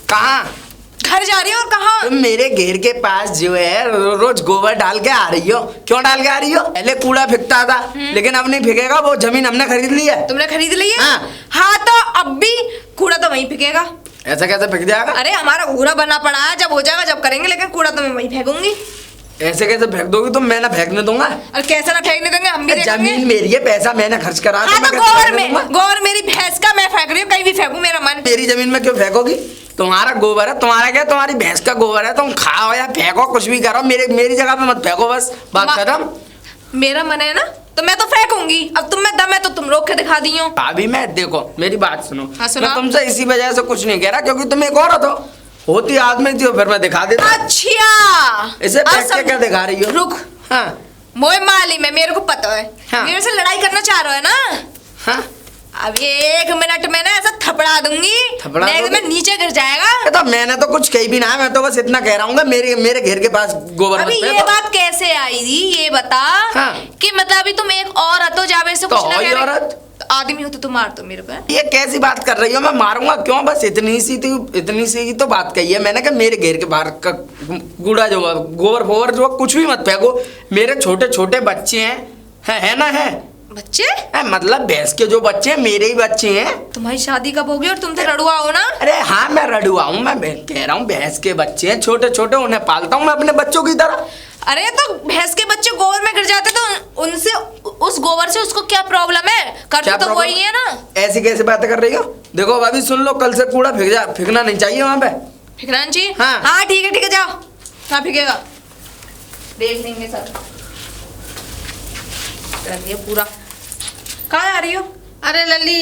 कहाँ? घर जा रही हो और कहाँ? तुम मेरे घेर के पास जो है रोज गोबर डाल के आ रही हो। क्यों डाल के आ रही हो? पहले कूड़ा फेंकता था, लेकिन अब नहीं फेंकेगा। वो जमीन हमने खरीद ली है। तुमने खरीद ली है? हाँ। हाँ तो अब भी कूड़ा तो वहीं फेंकेगा। ऐसा कैसे फेंक जाएगा? अरे हमारा घूरा बना पड़ा है, जब हो जाएगा जब करेंगे, लेकिन कूड़ा तो मैं वहीं फेंकूंगी। ऐसे कैसे फेंक दोगी तुम? मैं ना फेंकने दूंगा। और कैसे ना फेंकने देंगे, हम भी देखेंगे। जमीन मेरी है, पैसा मैंने खर्च करा। हाँ तो गोबर मेरी भैंस का, मैं फेंक रही हूँ, कहीं भी फेंकू मेरा मन। मेरी जमीन में क्यों फेंकोगी? तुम्हारा गोबर है, तुम्हारा क्या? तुम्हारी भैंस का गोबर है, तुम खाओ या फेंको, कुछ भी करो, मेरी जगह पे मत फेंको। बस बात खत्म। मेरा मन है ना तो मैं तो फेंकूंगी। अब तुम में दम है तो तुम रोक के दिखा दी हो। भाभी मैं देखो मेरी बात सुनो। हाँ, सुनाओ। मैं तुमसे इसी वजह से कुछ नहीं कह रहा, क्योंकि तुम एक औरत हो। होती आदमी थी फिर मैं दिखा देता। अच्छा इसे फेंक के क्या दिखा रही हो? रुक। हाँ मोए मालूम है, मेरे को पता है। हाँ। मेरे से लड़ाई करना चाह रहे हो ना? हाँ। अब 1 मिनट में ना ऐसा थपड़ा दूंगी, थपड़ा नहीं तो मैं नीचे गिर जाएगा। तो मैंने तो कुछ कही भी ना है, मैं तो बस इतना कह रहा हूँ मेरे घर के पास गोबर अभी ये बात कैसे आई थी ये बता। हाँ। कि मतलब अभी तुम एक औरत हो, जावे से तो कुछ ना कह रहे। औरत तो आदमी हो तो तुम मार दो मेरे पे। ये कैसी बात कर रही हो? मैं मारूंगा क्यों? बस इतनी सी ही तो बात कही है मैंने कि मेरे घर के बाहर का कूड़ा जो गोबर फोबर जो कुछ भी मत फेंको। मेरे छोटे छोटे बच्चे हैं, है ना? है बच्चे? मतलब भैंस के जो बच्चे हैं मेरे ही बच्चे हैं। तुम्हारी शादी कब होगी और तुम तो रड़ुआ हो ना? अरे हाँ मैं रड़ुआ हूँ, मैं कह रहा हूँ भैंस के बच्चे हैं छोटे छोटे, उन्हें पालता हूँ मैं अपने बच्चों की तरह। अरे तो भैंस के बच्चे गोबर में गिर जाते तो उनसे, उस गोबर से उसको क्या प्रॉब्लम है? करते तो वही है ना। ऐसी कैसी बातें कर रही हो? देखो भाभी सुन लो, कल से कूड़ा फेंकना नहीं चाहिए वहाँ पे। फेंकना चाहिए? हाँ। हाँ ठीक है जाओ। कहाँ फेंकेगा देख लेंगे सर। पूरा कहाँ जा रही हो? अरे लल्ली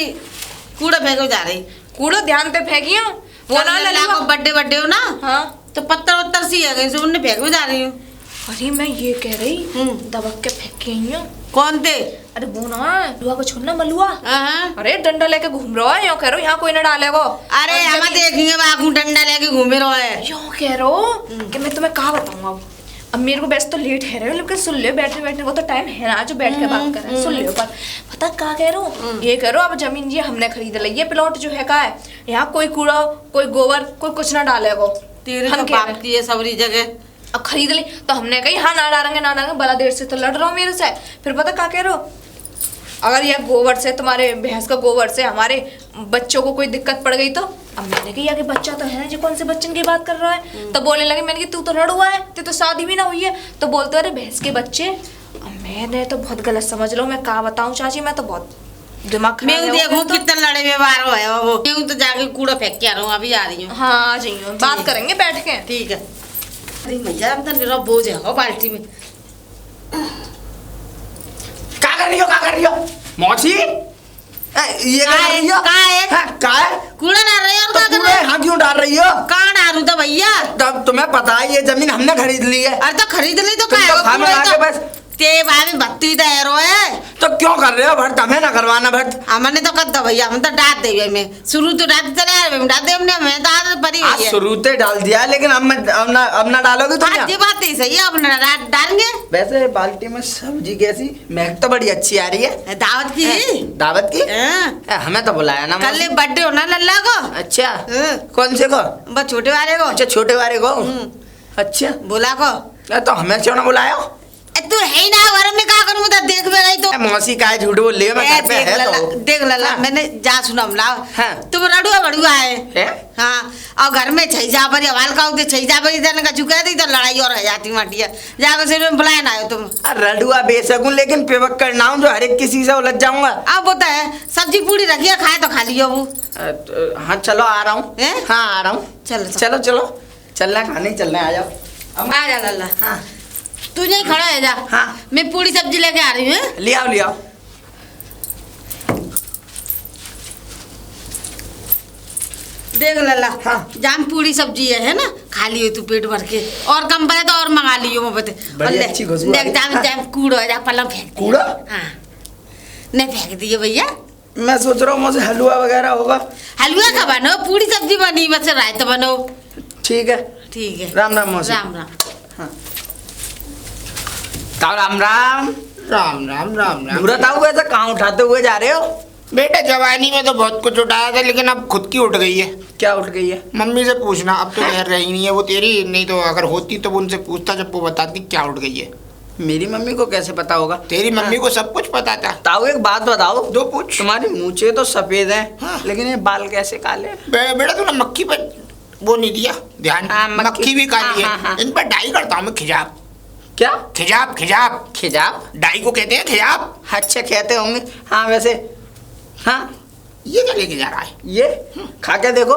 कूड़ा फेंको जा रही। कूड़ा ध्यान पे फेंकी हो वो ना लल्ला को बर्थडे हो ना। हाँ तो पत्थर वत्तर सी है गई, उन्हें फेंक जा रही हूँ। अरे मैं ये कह रही दबक के फेंक के आई हूँ। कौन थे? अरे वो ना लुआ को छोड़ना मलुआ। हाँ। अरे डंडा लेके घूम रहा है, यो कह रहा यहाँ कोई ना डाले वो। अरे हम देखेंगे बाकू डंडा लेके घूमे रहो है। यो कह रहा कि मैं तुम्हें कहा बताऊँ अब मेरे को वैसे तो लेट है रहे, लेकिन सुन ले, बैठने को तो टाइम है ना, जो बैठ के बात कर रहे हैं। सुन ले बात, पता क्या कह रहा हूँ? ये कह रहा हूँ अब जमीन ये हमने खरीद ली, ये प्लॉट जो है का है, यहाँ कोई कूड़ा कोई गोबर कोई कुछ ना डालेगा। तेरे तो बाप की है सबरी जगह। अब खरीद ली तो हमने कही हाँ ना डालेंगे बड़ा देर से तो लड़ रहा हूँ मेरे से। फिर पता क्या कह रहे हो? अगर यह गोबर से, तुम्हारे भैंस का गोबर से हमारे बच्चों को कोई दिक्कत पड़ गई तो? अब मैंने कहा कि बच्चा तो है ना, जो कौन से बच्चन की बात कर रहा है? तो बोलने लगे, मैंने कहा तू तो रड़ुआ है, तू तो शादी भी ना हुई है। तो बोलते अरे भैंस के बच्चे। मैंने तो बहुत गलत समझ लो, मैं क्या बताऊं चाची, मैं तो बहुत दिमाग खराब है। मैं देखूं कितना लड़े व्यवहार है वो। मैं तो जाके कूड़ा फेंक के आ रहा हूँ, अभी आ रही हूँ। हाँ आ जाइए, बात करेंगे बैठ के। ठीक है। अरे मजा मेरा बोझ है बाल्टी में। क्या कर रही हो मौसी? ये क्या कर रही हो? का है? कूड़ा डाल रही हो? तो कूड़ा यहाँ क्यों डाल रही हो? कहाँ डालू तो भैया? तब तुम्हें पता है ये जमीन हमने खरीद ली है। अरे तो खरीद ली तो तुम तो खाना ला के बस ते भाभी भत्ती दे रो है। तो क्यों कर रहे हो भट्ट? हमें ना करवाना भट्ट। हमने तो कर दो भैया, हम तो डाल दे में शुरू तो डाल चले आ रहे, डाल दे हमने, मैं तो आदत पड़ी हुई है। शुरू से डाल दिया, लेकिन अब ना डालोगे तो ये बात ही सही है, अब डालेंगे। वैसे बाल्टी में सब्जी कैसी? महक तो बड़ी अच्छी आ रही है। दावत की? दावत की? हमें तो बुलाया ना। कल बर्थडे होना लल्ला को। अच्छा कौन से को? बस छोटे वाले को। अच्छा छोटे वाले को। अच्छा बोला को तो हमें क्यों ना बुलाया? तू है ही ना घर में, क्या करूँ तो देख में गई तो। मौसी का झूठ बोल रही है, मैं घर पे है तो। देख लल्ला मैंने जा सुना हमला। तुम रड़ुआ बड़ुआ है। हाँ और घर में छई जा पर हवाल का उधर छई जा पर इधर का चुका दी तो लड़ाई और है जाती माटी है। जाकर से में बुलाया ना आयो तुम। रड़ुआ बेसकूं, लेकिन पेवक करना हूँ जो हर एक किसी से उलझ जाऊंगा। अब होता है सब्जी पूरी रखिए, खाए तो खा लियो वो। हाँ चलो आ रहा हूँ। हाँ आ रहा हूँ। चलो चलना खाने चलना, आ जाओ। आ जा लल्ला। हाँ तू नहीं खड़ा है जा। हाँ मैं पूरी सब्जी लेके आ रही हूँ। ले आओ। देख लल्ला। हाँ जाम पूरी सब्जी है ना, खा लियो तू पेट भर के, और कम पड़े तो और मंगा लियो मोहब्बत। देख जाम कूड़ा है, जा पलंग फेंक कूड़ा। हाँ नहीं फेंक दिए भैया। मैं सोच रहा हूँ मुझे हलवा वगैरह होगा। हलवा का बनो, पूरी सब्जी बनी, बस रायता बनो। ठीक है। राम राम मौसी। राम राम। हाँ राम राम। राम राम। बुरा था वैसे कहाँ उठाते हुए जा रहे हो? बेटा जवानी में तो बहुत कुछ उठाया था, लेकिन अब खुद की उठ गई है। क्या उठ गई है? मम्मी से पूछना, अब तो रह रही नहीं है वो तेरी, नहीं तो अगर होती तो उनसे पूछता, जब वो बताती क्या उठ गई है। मेरी मम्मी को कैसे पता होगा? तेरी मम्मी को सब कुछ पता था। ताऊ एक बात बताओ, दो पूछ। तुम्हारी मूंछें तो सफेद हैं, हाँ। लेकिन ये बाल कैसे काले हैं? बेटा तूने मक्खी पर वो नहीं दिया ध्यान। हाँ, मक्खी भी काली है। हाँ, हाँ। इन पर डाई करता हूँ मैं, खिजाब। क्या? खिजाब खिजाब खिजाब? डाई को कहते हैं खिजाब। अच्छा कहते होंगे। हाँ वैसे, हाँ ये क्या लेके जा रहा है? ये खा के देखो,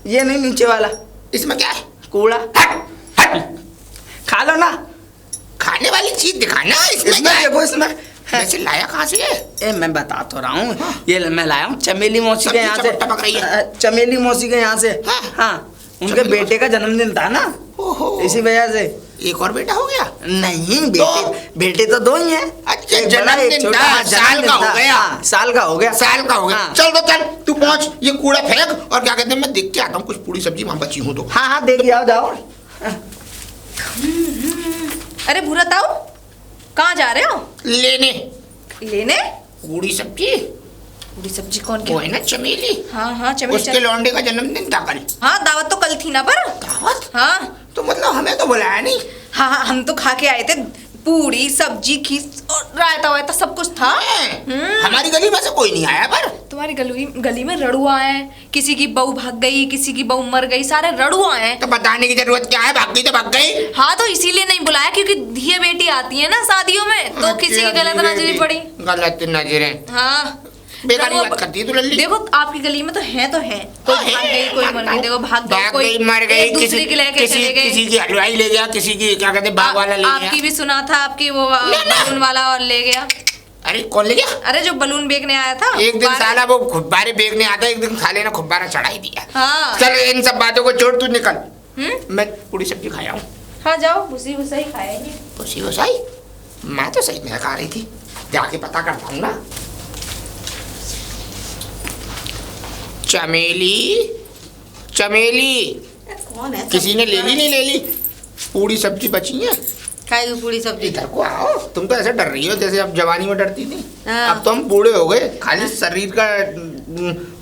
ये नहीं नीचे वाला, इसमें क्या है? कूड़ा। हट हट, खा लो ना। खाने वाली चीज दिखाना। इसमें इसमें क्या है? देखो, इसमें वैसे लाया कहाँ से है? ए मैं बता तो रहा हूँ, ये मैं लाया हूँ चमेली मौसी के यहाँ से। टपक रही है। चमेली मौसी के यहाँ से। हाँ। हाँ, उनके चमेली बेटे का जन्मदिन था ना, ओहो, इसी वजह से। एक और बेटा हो गया? नहीं बेटे तो दो ही हैं। अच्छा, एक बड़ा, एक जन्मदिन छोटा। था, हाँ, साल जन्मदिन का हो था। गया। हाँ, साल का हो गया। साल का हो गया। हाँ। चल तो चल, तू पहुंच, ये कूड़ा फेंक, और क्या कहते हैं, मैं देख के आता हूँ कुछ पूरी सब्जी वहां बची हो तो। हाँ हाँ देखिए, आओ जाओ। अरे भूरा ताऊ, कहाँ जा रहे हो? लेने लेने? पूरी सब्जी। पूरी सब्जी कौन की? वो है ना चमेली, हाँ हाँ चमेली। उसके लौंडे का जन्मदिन था कल। हाँ दावत तो कल थी ना पर। दावत? हाँ तो मतलब हमें तो बुलाया नहीं। हाँ हाँ, हम तो खा के आए थे, पूरी सब्जी खीर और रायता वायता सब कुछ था। हमारी गली में से कोई नहीं आया पर। तुम्हारी गली में रड़ुआ है, किसी की बहू भाग गई, किसी की बहू मर गई, सारे रड़ुआ हैं। तो बताने की जरूरत क्या है, भाग गई तो भाग गई। हाँ तो इसीलिए नहीं बुलाया, क्योंकि धिया बेटी आती है ना शादियों में, तो किसी की गलत नजरी पड़ी। गलत नजरें हाँ बेकार रड़ुआ- बात करती है तू लल्ली। देखो आपकी गली में तो है, कोई भाग गई, कोई मर गई, देखो भाग गई, मर गई, एक दूसरे की लेके चले गए। किसी की हलवाई ले गया, किसी की क्या कहते हैं बाग वाला ले आपकी गया। भी सुना था, आपकी वो बलून वाला और ले गया। अरे कौन ले गया? अरे जो बलून बेचने आया था एक दिन साला वो खुब्बारे बेचने आता, एक दिन साले ने खुब्बारा चढ़ाई दिया। हाँ। चल इन सब बातों को छोड़, तू निकल। मैं पूरी सब्जी खाया हूँ। हाँ जाओ, भूसी भूसा ही खाएंगे। खुशी हो सही, मैं तो सही में खा रही थी, जाके पता करता हूँ ना। चमेली चमेली, कौन है? किसी ने ले ली नहीं ले ली? पूरी सब्जी बची है, खाई हुई पूरी सब्जी। इधर को आओ। तुम तो ऐसे डर रही हो जैसे अब जवानी में डरती थी। हाँ। अब तो हम बूढ़े हो गए, खाली शरीर का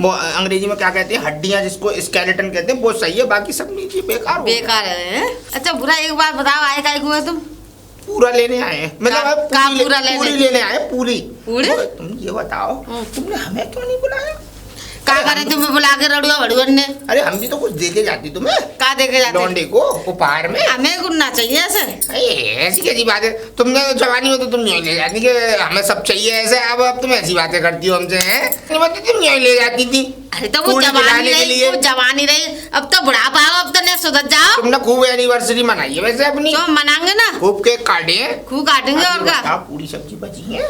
वो अंग्रेजी में क्या कहते हैं, हड्डियां जिसको स्केलेटन कहते हैं, वो सही है, बाकी सब नीचे बेकार हो गया। बेकार है। अच्छा बुरा एक बात बताओ, आए काय हुए तुम? पूरा लेने आए हैं, मतलब अब पूरा लेने? पूरी लेने आए, पूरी। पूरी? तुम ये बताओ, तुमने हमें क्यों नहीं बुलाया? का करे तुम्हें बुला के रड़ुआ भड़ुअन ने? अरे हम भी तो कुछ दे के जाती तुम्हें, का देखे जाते? लौंडे को उपहार में। हमें गुनना चाहिए ऐसे। अरे ऐसी कैसी बात है, तुमने तो जवानी में तो तुम यहीं ले जाती कि हमें सब चाहिए ऐसे, अब तुम ऐसी बातें करती हो हमसे, हैं? मतलब तुम यहीं ले जाती थी। अरे तो वो पूरी जवानी खिलाने के रही, लिए। वो जवानी रही, अब तो बुढ़ापा आओ, अब तो नहीं सुधर जाओ। तुमने खूब एनिवर्सरी मनाई है वैसे अपनी, तो मनाएंगे ना, खूब केक काटे हैं। खूब काटेंगे और क्या। बताओ, पूरी सब्जी बची है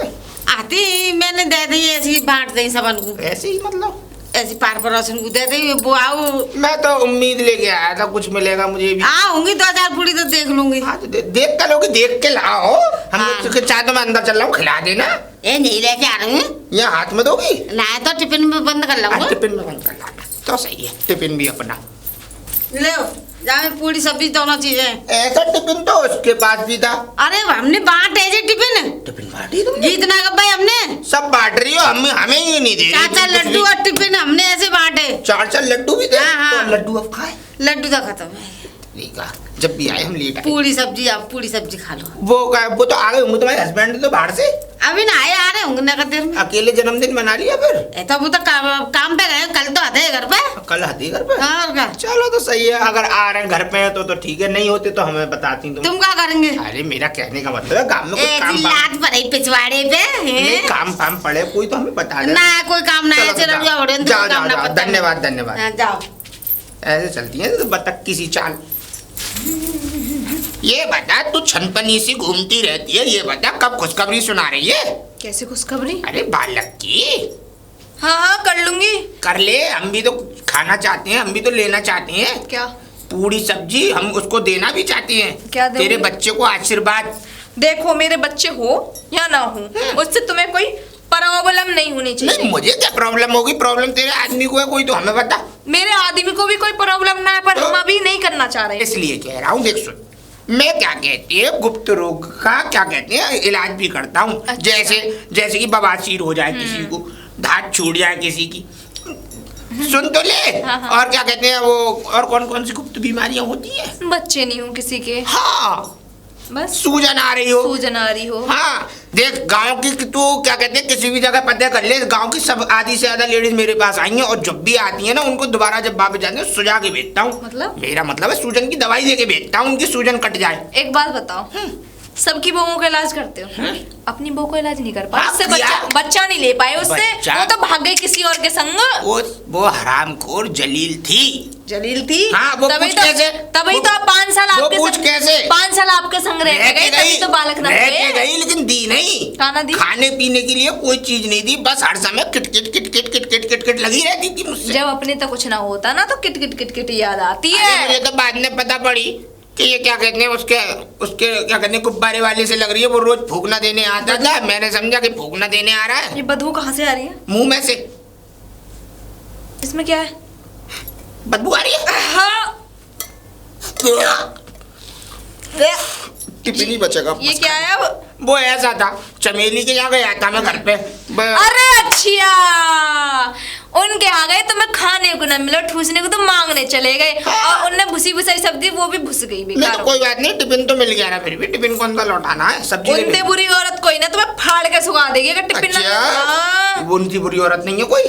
आती मैंने दे दी, ऐसी बांट दी सबन को, ऐसे ही, मतलब ऐसी पार पड़ोसन को दे दी। वो आओ, मैं तो उम्मीद लेके आया था कुछ मिलेगा मुझे भी। आऊंगी 2000 पूरी तो देख लूंगी। हाँ तो देख कर लोगे, देख के लाओ। हम हाँ। लोग चाय तो मैं अंदर चल रहा हूँ, खिला देना। ए नहीं लेके आ रही हूँ, यहाँ हाथ में दोगी? ना तो टिफिन में बंद कर हाँ, लूंगा। टिफिन में बंद कर लाना तो सही है, टिफिन भी अपना ले जाए, पूरी सब्जी दोनों चीजें। ऐसा टिफिन तो उसके पास भी था। अरे हमने बांटे जे टिफिन, टिफिन बांटी तुमने? जीतना कब भाई हमने। सब बांट रही हो, हमें ये नहीं दे रही। 4-4 लड्डू और टिफिन हमने ऐसे बांटे। 4-4 लड्डू भी दे। हाँ, हाँ। तो लड्डू अब खाए। लड्डू तो खत्म है। ठीक है, जब भी आए हम लेट आए। पूरी सब्जी, आप पूरी सब्जी खा लो। वो तो आ गए होंगे तुम्हारे हस्बैंड तो बाहर से। अभी ना आए, आ रहे होंगे ना देर में। अकेले जन्मदिन मना लिया फिर? ए तो वो तो काम पे गए, कल तो आते हैं घर पे। कल आती है घर पे? हाँ और क्या। चलो तो सही है, अगर आ रहे हैं घर पे हैं तो ठीक है, नहीं होते तो हमें बताती तुम क्या करेंगे? अरे मेरा कहने का मतलब है, काम में कुछ काम लात पड़े पिछवाड़े पे नहीं, काम फाम पड़े कोई तो हमें बता दे। ना कोई काम ना है, चलो जाओ, जाओ जाओ जाओ, धन्यवाद धन्यवाद। हाँ, जाओ। ऐसे चलती है तो बतख की सी चाल। ये बता, तू छनपनी सी घूमती रहती है, ये बता कब खुशखबरी सुना रही है? कैसे खुशखबरी? अरे बालक की। हाँ हाँ कर लूंगी। कर ले, हम भी तो खाना चाहते हैं, हम भी तो लेना चाहते हैं। क्या? पूरी सब्जी हम उसको देना भी चाहते हैं। क्या दोगे? तेरे बच्चे को आशीर्वाद। देखो मेरे बच्चे हो या ना हो, उससे तुम्हें कोई प्रॉब्लम नहीं होनी चाहिए। नहीं, मुझे क्या प्रॉब्लम होगी? प्रॉब्लम तेरे आदमी को है कोई, तो हमें बता। मेरे आदमी को भी कोई प्रॉब्लम ना है, पर तो? हम अभी नहीं करना चाह रहे। इसलिए कह रहा हूँ, देख सुन, मैं क्या कहती है, गुप्त रोग का क्या कहते हैं इलाज भी करता हूँ। अच्छा। जैसे कि बवासीर हो जाए किसी को, धात छूट जाए किसी की। सुन तो ले। हाँ, हाँ। और क्या कहते हैं वो, और कौन कौन सी गुप्त बीमारियां होती है? बच्चे नहीं हूँ किसी के, हाँ, बस सूजन आ रही हो। सूजन आ रही हो। हाँ देख, गांव की तू क्या कहते हैं किसी भी जगह पता कर ले, गांव की सब आधी से ज्यादा लेडीज मेरे पास आई हैं, और जब भी आती है ना उनको दोबारा जब वापस जाते हैं सुझा के भेजता हूँ। मतलब? मेरा मतलब है सूजन की दवाई दे के भेजता हूँ, उनकी सूजन कट जाए। एक बात बताओ, सबकी बहुओं का इलाज करते हो, अपनी बहू का इलाज नहीं कर पाए, हाँ, उससे किया। बच्चा नहीं ले पाए उससे, बच्चा? वो तो भाग गई किसी और के संग। वो हरामखोर जलील थी। जलील थी। हाँ, वो तभी पूछ तो कैसे? तभी तो आप 5 साल वो आपके पूछ संग, कैसे? 5 साल आपके संग रह के गई, तभी तो बालक न रह के हुए। गई, लेकिन दी नहीं। खाना दी? खाने पीने के लिए कोई चीज नहीं दी, बस हर समय किटकिट किटकिट किटकिट किटकिट लगी रहती थी मुझसे। जब अपने तो कुछ ना होता ना तो किट किट किट किट याद आती अरे है। मुझे तो बाद में पता पड़ी कि ये क्या कहते हैं उसके उसके क्या कहते हैं गुब्बारे वाले से लग रही है, वो रोज फूकना देने आता था। मैंने समझा कि फूकना देने आ रहा है। ये बदबू कहाँ से आ रही है? मुंह में से इसमें क्या है? बदबू आ रही है। हाँ, टिफिन ही बचेगा। ये क्या है अब? वो ऐसा था, चमेली के यहाँ गया था मैं घर पे। अरे अच्छा, उनके यहाँ गए तो मैं खाने को न मिला, ठूसने को तो मांगने चले गए, और उनने भुसी भुसाई सब्जी वो भी भुस गई नहीं बेकार। तो कोई बात नहीं, टिफिन तो मिल गया ना, फिर भी टिफिन कौन सा लौटाना है, सब्जी ले उनसे ली। बुरी औरत कोई ना, तुम्हें फाड़ के सुखा देगी अगर टिफिन ना। अच्छा, वो उनकी बुरी औरत नहीं है कोई।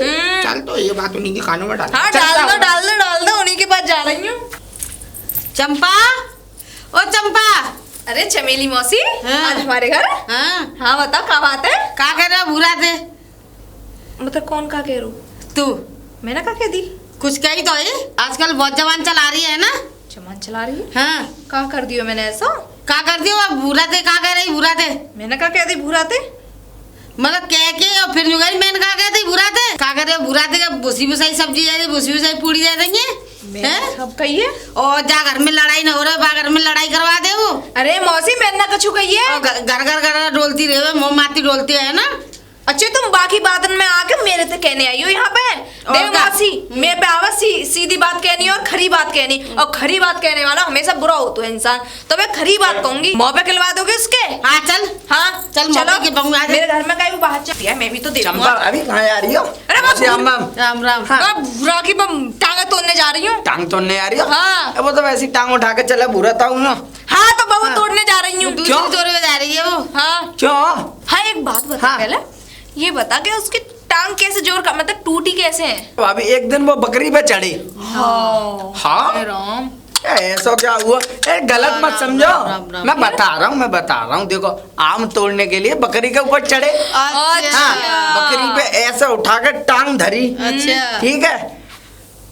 चल तो ये बात उन्हीं के खानों में डाल। हाँ, डाल दो, उन्हीं के पास जा रही हूँ। चंपा, ओ चंपा। अरे चमेली मौसी, हाँ। आज हमारे घर। हाँ, हाँ बताओ, क्या बात है? का कह रहा भूरा थे मतलब कौन का कह रू? तू? मैंने का कह दी? कुछ कही तो है, आजकल बहुत जवान चला रही है ना। जमान चला रही है? हाँ, का कर दियो मैंने ऐसा? का कर दियो अब भूरा थे, का कह रही भूरा थे? मैंने का कह दी भूरा थे? मतलब कह के और फिर गई मैंने का कहती भूरा थे, का कर रहे हो भूरा थे? जब भूसी भुसाई सब्जी जा रही, भूसी भुसाई पूड़ी जा रही है। मैंने सब कही है। और जा घर में लड़ाई ना हो रहा, बा घर में लड़ाई करवा दे वो। अरे मौसी, मैंने ना कछु कही है। और घर घर घर डोलती रहे, मोह माती डोलती है ना। अच्छे, तुम बाकी बात में आके मेरे से कहने आई हो यहाँ पे। देख क्या? मौसी, मेरे पे आवाज सीधी बात कहनी और खरी बात कहनी, और खरी बात कहने वाला हमेशा बुरा होता है इंसान, तो मैं खरी बात कहूंगी। मुंह पे खिलवा दोगे उसके? हाँ चल, हाँ चल, मुंह पे खिलवाऊंगा, आ जा। मेरे घर में कहीं बाहर चल है, मैं भी तो चंपा देखूंगा। अभी कहाँ आ रही हो? अरे मैं मौसी, भूल- राम राम। हाँ। मैं भूरा की टांगे तोड़ने जा रही हूँ। टांग तोड़ने आ रही हो? हाँ। वो तो वैसी टांग उठा के चला बुरा था ना। हाँ, तो बहू हाँ। तोड़ने जा रही हूँ। दूसरी जोरे में जा रही है वो। हाँ क्यों? हाँ, एक बात बता हाँ। पहले, ये बता कि उसकी टांग कैसे जोर का मतलब टूटी कैसे है? तो अभी एक दिन वो बकरी पे चढ़ी। हाँ? हे राम। ऐसा क्या हुआ? गलत मत समझो। राम। मैं बता रहा हूँ देखो, आम तोड़ने के लिए बकरी के ऊपर चढ़े। अच्छा। हाँ, बकरी पे ऐसा उठा के टांग धरी। अच्छा। ठीक है,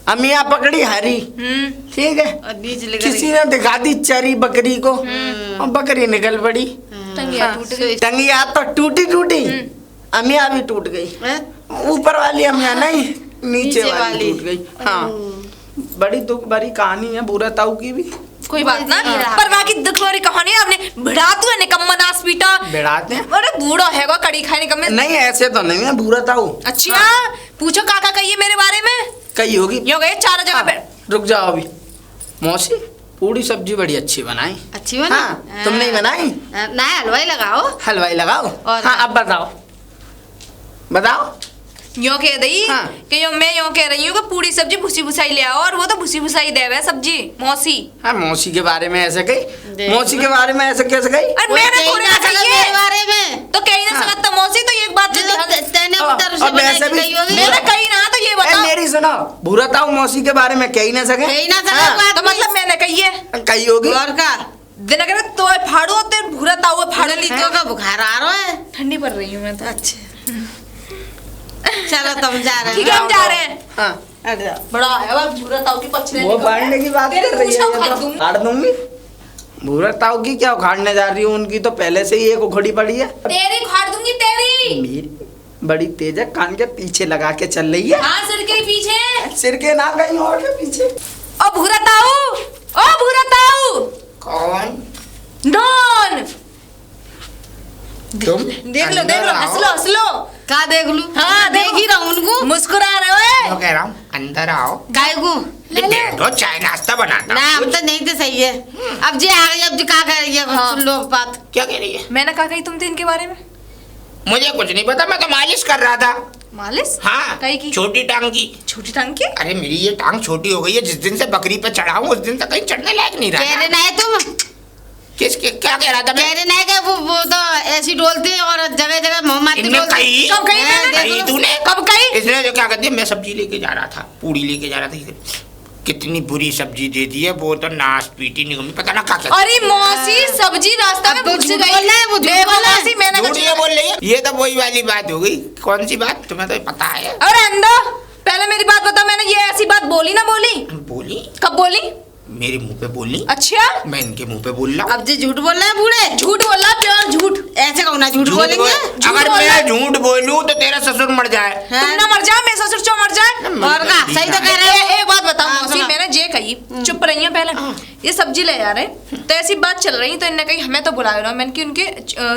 अमिया पकड़ी हरी। ठीक है, और बीच लेकर किसी ने दिखा दी चरी बकरी को, और बकरी निकल पड़ी। टंगिया टूट गई। टंगिया तो टूटी, अमिया भी टूट गई। ऊपर वाली अमिया नहीं, नीचे वाली टूट गई। हाँ, बड़ी दुख भरी कहानी है बुरा ताऊ की भी। कोई बात ना, पर बाकी दुख भरी कहानी आपने भिड़ातू है निकम्मा नास पीटा। बिड़ाते हैं? अरे बूढ़ा हैगा कड़ी खाने का। नहीं ऐसे तो नहीं है बुरा ताऊ। अच्छा, पूछो काका कहिए मेरे बारे में। कही होगी। यो गए 4 जगह पे। रुक जाओ अभी। मौसी, पूरी सब्जी बड़ी अच्छी बनाई। अच्छी बना। हाँ, तुमने ही बनाई? ना, हलवाई लगाओ। हलवाई लगाओ। और हाँ, अब बताओ। यो कह दई हाँ। कि यो मैं यो कह रही हूँ कि पूरी सब्जी भुसी भुसाई ले आओ, और वो तो भुसी भुसाई देवे सब्जी मौसी। हाँ, मौसी के बारे में ऐसे कही? देख। मौसी के बारे में ऐसे कैसे कही? अरे मैंने थोड़ी ना कही मेरे है, बारे में तो कही ना हाँ। सकता मौसी, तो एक बात तेने हाँ, उधर से अब बना ऐसे के भी- गई होगी। मैंने कही ना, तो ये ए, बताओ। मेरी सुनो, बुरा ताऊ मौसी के बारे में कह ही ना सके। कही ना सके हाँ, बात तो में। मतलब मैंने कही है। कही होगी। और का दिन अगर तो फाड़ो ते भूरा ताऊ फाड़ ली तो का बुखार आ रहा है। ठंडी पड़ रही हूँ मैं तो। अच्छा, चलो तुम जा रहे ठीक है, हम जा रहे हैं। हाँ, अरे बड़ा है वो भूरा ताऊ की पछले वो फाड़ने की बात तेरे कर रही है, पूछो ये खा तो दूंगी। फाड़ दूंगी। बुरा ताऊ की क्या उखाड़ने जा रही हूँ? उनकी तो पहले से ही एक उखड़ी पड़ी है। तेरी फाड़ दूंगी तेरी। मेरी बड़ी तेज है, कान के पीछे लगा के चल रही है। हाँ, सिर के पीछे। सिर के ना कहीं और के पीछे। ओ भूरा ताऊ, ओ भूरा ताऊ, कौन? डॉन। तुम देख लो अंदर हंस आओ। लो हंस लो। का देख लू? हाँ, देख ही रहा हूँ उनको। मुस्कुरा रहे हो। मैं कह रहा हूँ अंदर आओ। काय को? ले ले। बैठो, चाय नाश्ता बनाता ना, हूँ। हम तो नहीं थे, सही है। अब जी आ गई, अब जी का कह रही है? हाँ। सुन लो बात। क्या कह रही है? मैंने कहा कही तुम थे इनके बारे में? मुझे कुछ नहीं पता, मैं तो मालिश कर रहा था। मालिश? हाँ कहीं की? छोटी टांग की। छोटी टांग की? अरे मेरी ये टांग छोटी हो गई है, जिस दिन से बकरी पे चढ़ा हूँ उस दिन तक कहीं चढ़ने लायक नहीं कह रहा। रहे ना है तुम, क्या कह रहा था मैं? कह रहे ना कि वो तो ऐसी डोलते हैं और जगह जगह मुंह मारते इनने डोलते। कही? कब कही मैंने? कही तूने? कब कही? इसने जो क्या कहती है, मैं सब्जी लेके जा रहा था, पूड़ी लेके जा रहा था, कितनी बुरी सब्जी दे दी है, वो तो नाश पीटी निकली, पता ना क्या कहती है। अरे मौसी सब्जी रास्ता में अब तो मुझसे झूठ गई। बोल रहा है, वो झूठ देखो बोल रहा है। मौसी, मैंने झूठ कुछ ये बोल रही है, ये तो वही वाली बात हो गई। कौन सी बात, तुम्हें तो पता है। अरे अंधा, पहले मेरी बात बता, मैंने ये ऐसी बात बोली ना बोली? बोली? कब बोली? मेरे मुंह पे बोली? अच्छा, मैं इनके मुंह पे बोल रहा हूँ। अब जो झूठ बोल रहे हैं बूढ़े, झूठ बोला, प्योर झूठ। ऐसे कहो ना झूठ झूठ बोलेंगे। बोल- अगर मैं झूठ बोलूं तो तेरा ससुर मर जाए। हाँ। तुम ना मर जाए, मेरा ससुर क्यों मर जाए? और का सही तो कह रहे हो। एक बात बताओ हाँ, मौसी, सुना। मैंने जे कही, चुप रही है पहले। ये सब्जी ले जा रहे तो ऐसी बात चल रही, तो इनने कही हमें तो बुलाओ ना। मैंने कि उनके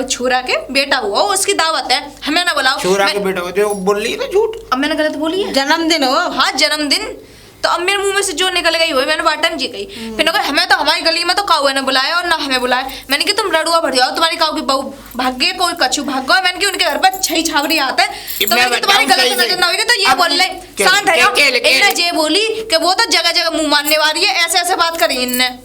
छोरा के बेटा हुआ, उसकी दावत है, हमें ना बुलाओ। छोरा के मैं- बेटा होते वो बोल रही है ना झूठ। अब मैंने गलत बोली है? जन्मदिन हो। हाँ जन्मदिन, तो अब मेरे मुंह में से जो निकल गई वही मैंने बाटन जी कही। फिर कहा हमें तो हमारी गली में तो काऊ ने बुलाया और ना हमें बुलाया। मैंने कि तुम रड़ुआ भर जाओ, तुम्हारी काऊ की बहू भाग गए, कोई कछु भाग गए। मैंने कि उनके घर पर छई छावरी आता है, तो मैंने कि तुम्हारी गलत नजर ना होगी, तो ये बोल ले शांत है। इनने ये बोली कि वो तो जगह जगह मुंह मारने वाली है, ऐसे ऐसे बात करी इनने।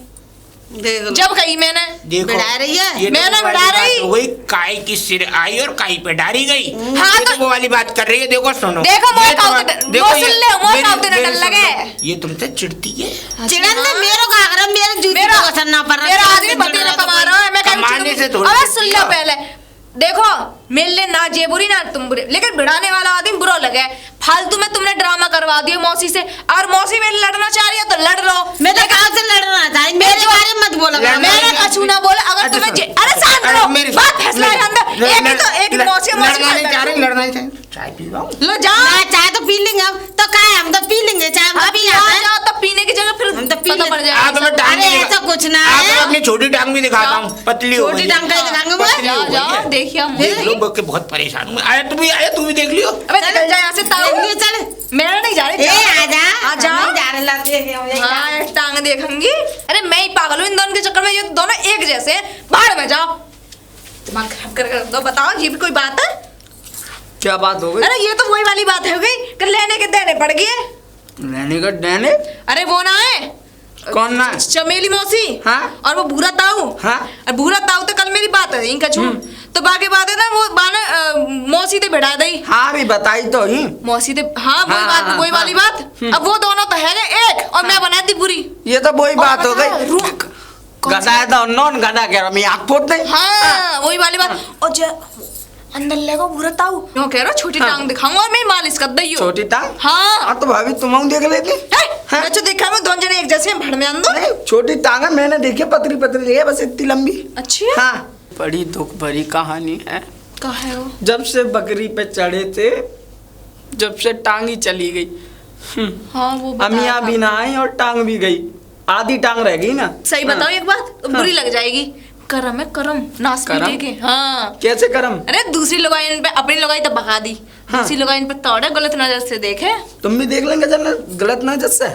देख लो। जब कही मैंने, देखो बढ़ा रही है। ये तो मैं ना वो वाली बढ़ा बात रही। हो गई, काई की सिर आई और काई पे डारी गई। हाँ, ये तो तो- वो वाली बात कर रही है। देखो सुनो, देखो मोह ये काऊ तुम्हारा- ते- देखो मोह ये- सुन ले, मोह मेरी- काऊ ते मेरी डर सुन लगे। लो, ये तुमसे चिढ़ती है। चिड़न ने मेरो का अगरम मेरे जूती मेरा को करना पड़ रहा है। मेरा आदमी बतेरा कमा रहा है, मैं कहीं कमाने चिढ़ूंगी। से थोड़ी अबे चिढ़ती सुन लो हो। पहले, देखो मेरे लिए ना जे बुरी ना तुम बुरे, लेकिन भिड़ाने वाला आदमी बुरा लगे। फालतू में तुमने ड्रामा करवा दिया मौसी से, और मौसी मेरे लड़ना चाह रही है तो लड़ लो। मैं तो गाँव से लड़ना था, मेरे बारे में मत बोलो। लड़ना मैंने नहीं- कछु ना बोला। अगर अच्छा, तुम्हें सुन। अरे शांत अरे रहो, मेरी- बात फैसला है अंदर। एक ही तो एक मौसी लड़ना नहीं चाह रही, मौसी लड़ना नहीं चाह रही। चाय पीवाऊं? लो जाओ। मैं चाय तो पी लेंगे, हम तो क्या है, हम तो पी लेंगे चाय, हम हाँ, तो पी जाओ जाते हैं। जाओ, तब पीने की जगह फिर हम तो पी पता लेते पड़ हैं। जाएगा। आप मैं टांग अरे भी ऐसा कुछ ना आप है। मैं अपनी छोटी टांग भी दिखाता हूँ, पतली हो छोटी गई टांग है। का दिखाएंगे वो। पतली हो जाओ गई जाओ, है। देखिए हम देख लो, बक के बहुत परेशान हूँ। आया तू भी देख लियो। अबे निकल जा यहाँ से ताऊ। देख लियो, चल। मैं नहीं जा रही। ए जाओ। आजा, आजा। हम नहीं जा रहे, लड़ते हैं। हाँ एक टांग देखेंगी। अरे मैं ही पागल हूँ इन दोनों के चक्कर में, ये तो दोनों एक जैसे हैं। बाहर में जाओ, दिमाग खराब कर दो। बताओ ये भी कोई बात है? क्या बात हो गई? अरे ये तो वही वाली बात हो गई कि लेने के देने पड़ गए। लेने का देने? अरे वो ना है, कौन ना? चमेली मौसी। हाँ। और वो भूरा ताऊ। हाँ। और भूरा ताऊ तो कल मेरी बात है इनका छू, तो बाकी बात है ना वो बाने मौसी ते भिड़ा दी। हाँ भी बताई तो ही। मौसी ते हाँ वही हाँ, बात, हाँ, वही हाँ। वाली बात। अब वो दोनों तो है एक, और मैं बना दी बुरी। ये तो वही बात हो गई। रुक, कौन सी गधा है तो नॉन गधा कह रहा मैं आँख फोड़ दे। हाँ वही वाली बात। और अंदर लेगा भूरा ताऊ, क्यों कह रहा हूँ छोटी टांग दिखाऊंगा और मैं मालिश कर दई हूँ। छोटी टांग? हाँ। हाँ तो भाभी तुम देख लेती। हाँ। मैं तो देखा मैं दोनों जने एक जैसे हैं, भड़ में अंदर। नहीं छोटी टांग है, मैंने देखी पतली पतली है, बस इतनी लंबी। अच्छी है। हाँ बड़ी दुख भरी कहानी है। कहाँ है वो? जब से बकरी पे चढ़े थे, जब से टांग ही चली गई। हाँ वो बताया अमिया था। भी ना आई और टांग भी गई, आधी टांग रह गई ना। सही हाँ। बताओ एक बात, बुरी लग जाएगी। करम है करम, नाश करम? पीटे के। हाँ कैसे करम? अरे दूसरी लगाई इन पे, अपनी लगाई तो भगा दी। हाँ। दूसरी लगाई इन पे तोड़े, गलत नजर से देखे। तुम भी देख लेंगे जब गलत नजर से।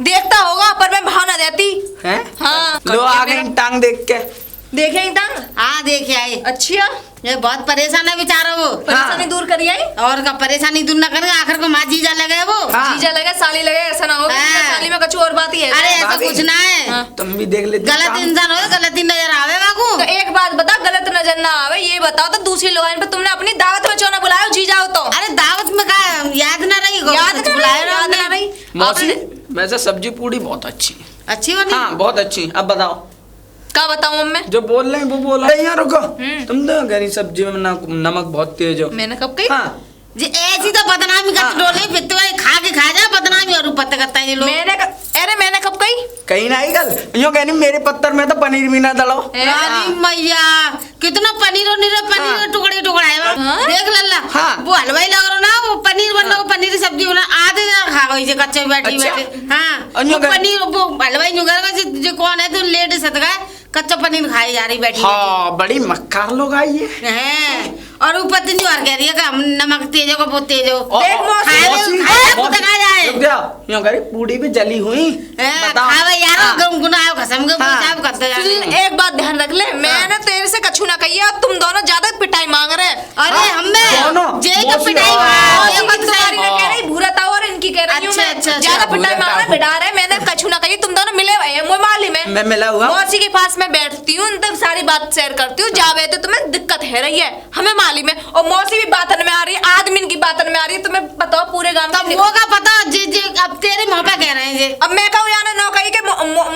देखता होगा पर मैं भाव ना देती। हैं? हाँ लो आ गई टांग देख के। देखे ही टांग हाँ देखे आए, अच्छी है। ये बहुत परेशान है बेचारा वो। परेशानी दूर करी आई। और का परेशानी दूर ना करेंगे, आखिर को माँ जीजा लगे वो। हाँ। जीजा लगे साली लगे, ऐसा ना हो कि हाँ। साली में कुछ और बात ही है। अरे ऐसा भाभी। कुछ ना है। हाँ। तुम भी देख लेती। गलत टांग। इंसान हो तो गलत ही नजर आवेगा को। तो एक बात बता, गलत नजर ना आवे ये बताओ, तो दूसरी लगाई पे तुमने अपनी दावत में क्यों ना बुलाया जी जाओ तो? अरे दावत में का याद ना रही, याद ना बुलाया रही, याद ना रही। मौसी आपने- वैसे सब्जी पूरी बहुत अच्छी। अच्छी बनी। हाँ बहुत अच्छी। अब बताओ क्या बताऊं मम्मी? जो बोल रहे हैं वो बोलो। अरे यहाँ रुको, तुम तो गरी सब्जी में नमक बहुत तेज हो। मैंने कब कही? हाँ जी ऐसी तो बदनामी हाँ। कर डोले फिरते हुए खा के खा जा, बदनामी और ऊपर करता है ये लोग। अरे मैंने कब कही? कहीं ना ही गल यूँ कहनी मेरे पत्थर में तो पनीर भी ना डालो। अरे मैया कितना पनीर और निरे पनीर हाँ। के टुकड़े टुकड़ा है। हाँ। देख लल्ला हाँ। वो हलवाई लग रहा ना, वो पनीर बन रहा, पनीर की सब्जी बना आधे जन खा गई जे कच्चे बैठी अच्छा। बैठे। हाँ और वो यूँ कर- पनीर वो हलवाई यूँ करेगा जो कौन है तो लेट सद गए, कच्चा पनीर खाई जा रही बैठी हाँ बड़ी मक्कार लोग आई है। हैं। और ऊपर दिन जो कह रही है कि हम नमक तेज हो बहुत तेज हो। देख मौसी, रुक जा, यूं करी पूड़ी भी जली हुई। बताओ। हाँ भाई यार गुनगुनाओ कसम के हाँ। सब करते सुन, जाने। एक बात ध्यान रख ले, मैंने तेरे से कछु ना कही है और तुम दोनों ज्यादा पिटाई मांग रहे हैं। अरे हमें दोनों, जे का मौसी, पिटाई मौसी ये की बात तुम्हारी सही। ना कह रही भूरा ताऊ और इनकी कह रही हूँ अच्छा, मैं। अच्छा, ज्यादा अच्छा, पिटाई भूरा मांग रहे, ताऊ। बिठा रहे, मैंने कछु ना कही, तुम दोनों मिले हुए हैं, मुझे मालूम है। मैं मिला हुआ। मौसी के पास मैं बैठती हूँ, तब सारी बात शेयर करती हूँ, जावे तो तुम्हें दिक्कत है रही है, हमें मालूम है। और मौसी भी बातन में आ रही है, आदमी की बातन में आ रही है, तुम्हें बताओ पूरे गांव तब वो का पता जे जे अब तेरे मुंह पे कह रहे हैं जे। अब मैं कहूँ यार ना कही कि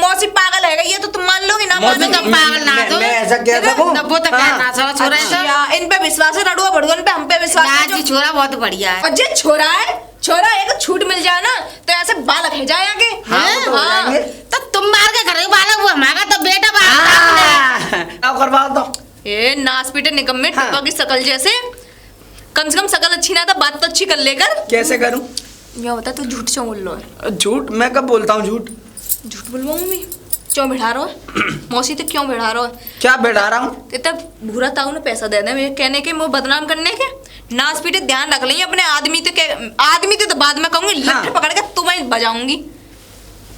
मौसी पागल है, ये तो तुम मान लोगी ना? मौसी, मानोगे? पागल ना मैं- दो। मैं ऐसा कह सकूं? नब्बो तक हाँ। ना सब छोरा है या इन पे विश्वास है, रड़ुआ भड़ुआ पे हम पे विश्वास है। जी छोरा बहुत बढ़िया है। और जे छोरा है, छोरा एक छूट मिल जाए ना तो ऐसे बालक है जाए आगे। हाँ, वो तो हो जाएंगे। तो तुम मार के करे बालक वो हमारा तो बेटा बालक। अब करवा दो। ए नास पीटे निकम्मे हाँ। टप्पा की शकल जैसे, कम से कम शकल अच्छी ना था, बात तो अच्छी कर लेकर। कैसे करूं? ये बता तू झूठ क्यों बोल रहा है? झूठ मैं कब बोलता हूँ झूठ? झूठ बोलवाऊं मैं? क्यों बिठा रहा है? मौसी तो क्यों बिठा रहा है? क्या बैठा रहा हूँ? इतना भूरा ताऊ ने पैसा दे दे मेरे कहने के, मुझे बदनाम करने के। नाच पीटे ध्यान रख लेंगे अपने आदमी तो के, आदमी तो बाद में कहूंगी, हाँ। लट्ठ पकड़ के तुम्हें बजाऊंगी।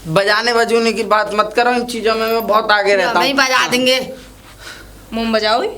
बजाने बजूने की बात मत करो, इन चीजों में मैं बहुत आगे रहता भाई हूँ। बजा देंगे। मुंह बजाओगी?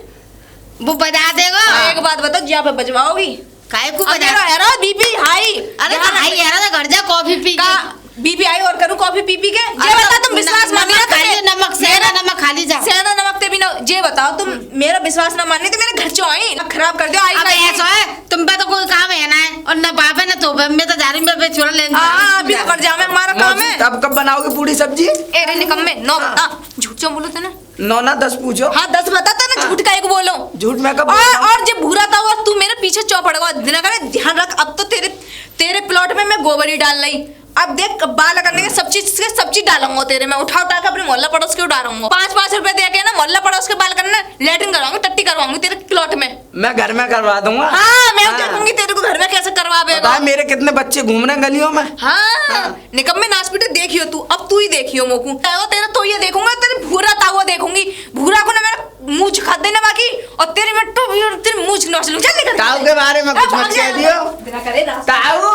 वो बजा देगा। एक बात बताओ, जहाँ पे बजवाओगी काय को बजा। BP high. अरे भाई यार घर जा कॉफी पी का बीपी आई और करूं कॉफी पी के? ये बता तुम विश्वास मानिए ना खाली नमक से नमक खा ली जा। सेना नमक ते भी ना, ये बताओ तुम मेरा विश्वास ना मानने तो मेरे घर चो आई खराब कर दियो। आई अब ऐसा है तुम पे तो कोई काम है ना है और न बाप है ना तो मैं तो जा रही मैं छोरा लेने। हां अभी कर जा, मैं हमारा काम मौसी, है। तब कब बनाओगे पूरी सब्जी? एरे निकम्मे नौ बता, झूठ क्यों बोलो थे ना? 9 ना 10 पूछो। हां 10 बताता ना, झूठ काहे को बोलो? झूठ मैं कब बोलता हूँ? और जब भूरा था और तू मेरे पीछे चौ पड़ गया, दिन करे ध्यान रख, अब तो तेरे प्लॉट में मैं गोबर ही डाल रही। अब देख बाल करने के सब चीज डालूंगा तेरे में, उठा के अपने मोहल्ला पड़ोस के डालूंगा। 5-5 रुपए दे के ना मोहल्ला पड़ोस के बाल करना, लैट्रिन करवाऊंगी, टट्टी करवाऊंगी तेरे प्लॉट में। मैं घर में करवा दूंगा। हाँ मैं देखूंगी तेरे को घर में कैसे करवावेगा। पता है मेरे कितने बच्चे घूम रहे हैं गलियों में। हाँ निकम्मे नाच पीटे देखियो तू, अब तू ही देखियो मोकू तेरा तो ये देखूंगा, तेरे भूरा तावा देखूंगी, भूरा को ना मेरा मुंह खा देना बाकी, और तेरी मैं तो तेरे मुंह नोच लूं। चल निकल। ताऊ के बारे में कुछ मत कह दियो। बिना करे ना ताऊ,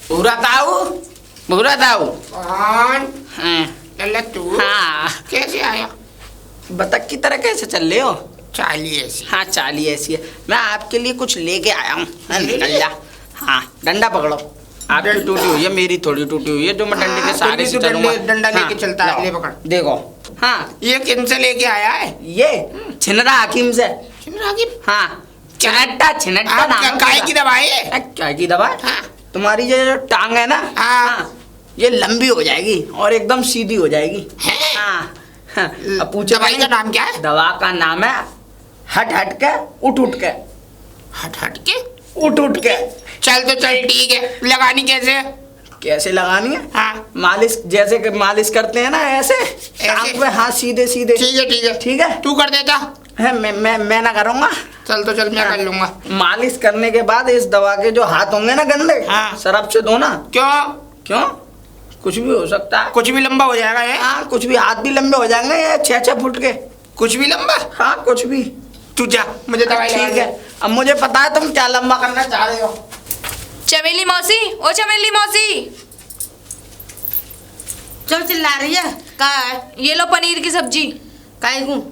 पूरा ताऊ, पूरा ताऊ। कौन? हाँ। लल्ला तू? हाँ। कैसे आया? बतख की तरह कैसे चल रहे हो? चाली ऐसी। हाँ चाली ऐसी है। मैं आपके लिए कुछ लेके आया हूँ। निकल जा। हाँ डंडा पकड़ो। आपकी टूटी हुई है, मेरी थोड़ी टूटी हुई है, जो मैं डंडे के सहारे से चलूंगा। डंडा लेके हाँ, चलता है, लाओ। ले पकड़। देखो। हाँ ये किन से लेके आया है? ये छिनरा हकीम से। हाँ छिनट्टा छिनट्टा नाम है काय उसका। की दवाई है? क्या की दवा? हाँ। तुम्हारी ये जो टांग है ना, हाँ। ये लंबी हो जाएगी और एकदम सीधी हो जाएगी। हैं? हाँ। अब पूछो दवाई का नाम क्या है? दवा का नाम है हट हट के उठ उठ के। हट हट के उठ उठ के। चल तो चल ठीक है, लगानी कैसे है? कैसे लगानी है? हाँ मालिश जैसे कि मालिश करते हैं ना, ऐसे टांग पे, हाँ सीधे सीधे। ठीक है ठीक है ठीक है। तू कर देता। है मैं ना करूँगा। चल तो चल, मैं कर लूंगा। मालिश करने के बाद इस दवा के जो हाथ होंगे ना गंदे, हाँ। सरफ से धोना। क्यों? क्यों? कुछ भी हो सकता है। कुछ भी लंबा हो जाएगा ये? हाँ कुछ भी, हाथ भी लंबे हो जाएंगे ये 6-6 फुट के। कुछ भी लंबा? हाँ कुछ भी। तू जा, मुझे दवाई लगा ठीक दे। है। अब मुझे पता है तुम क्या लंबा करना चाह रहे हो। चमेली मौसी, ओ चमेली मौसी, चल चिल्ला रही है का है? ये लो पनीर की सब्जी। काय को?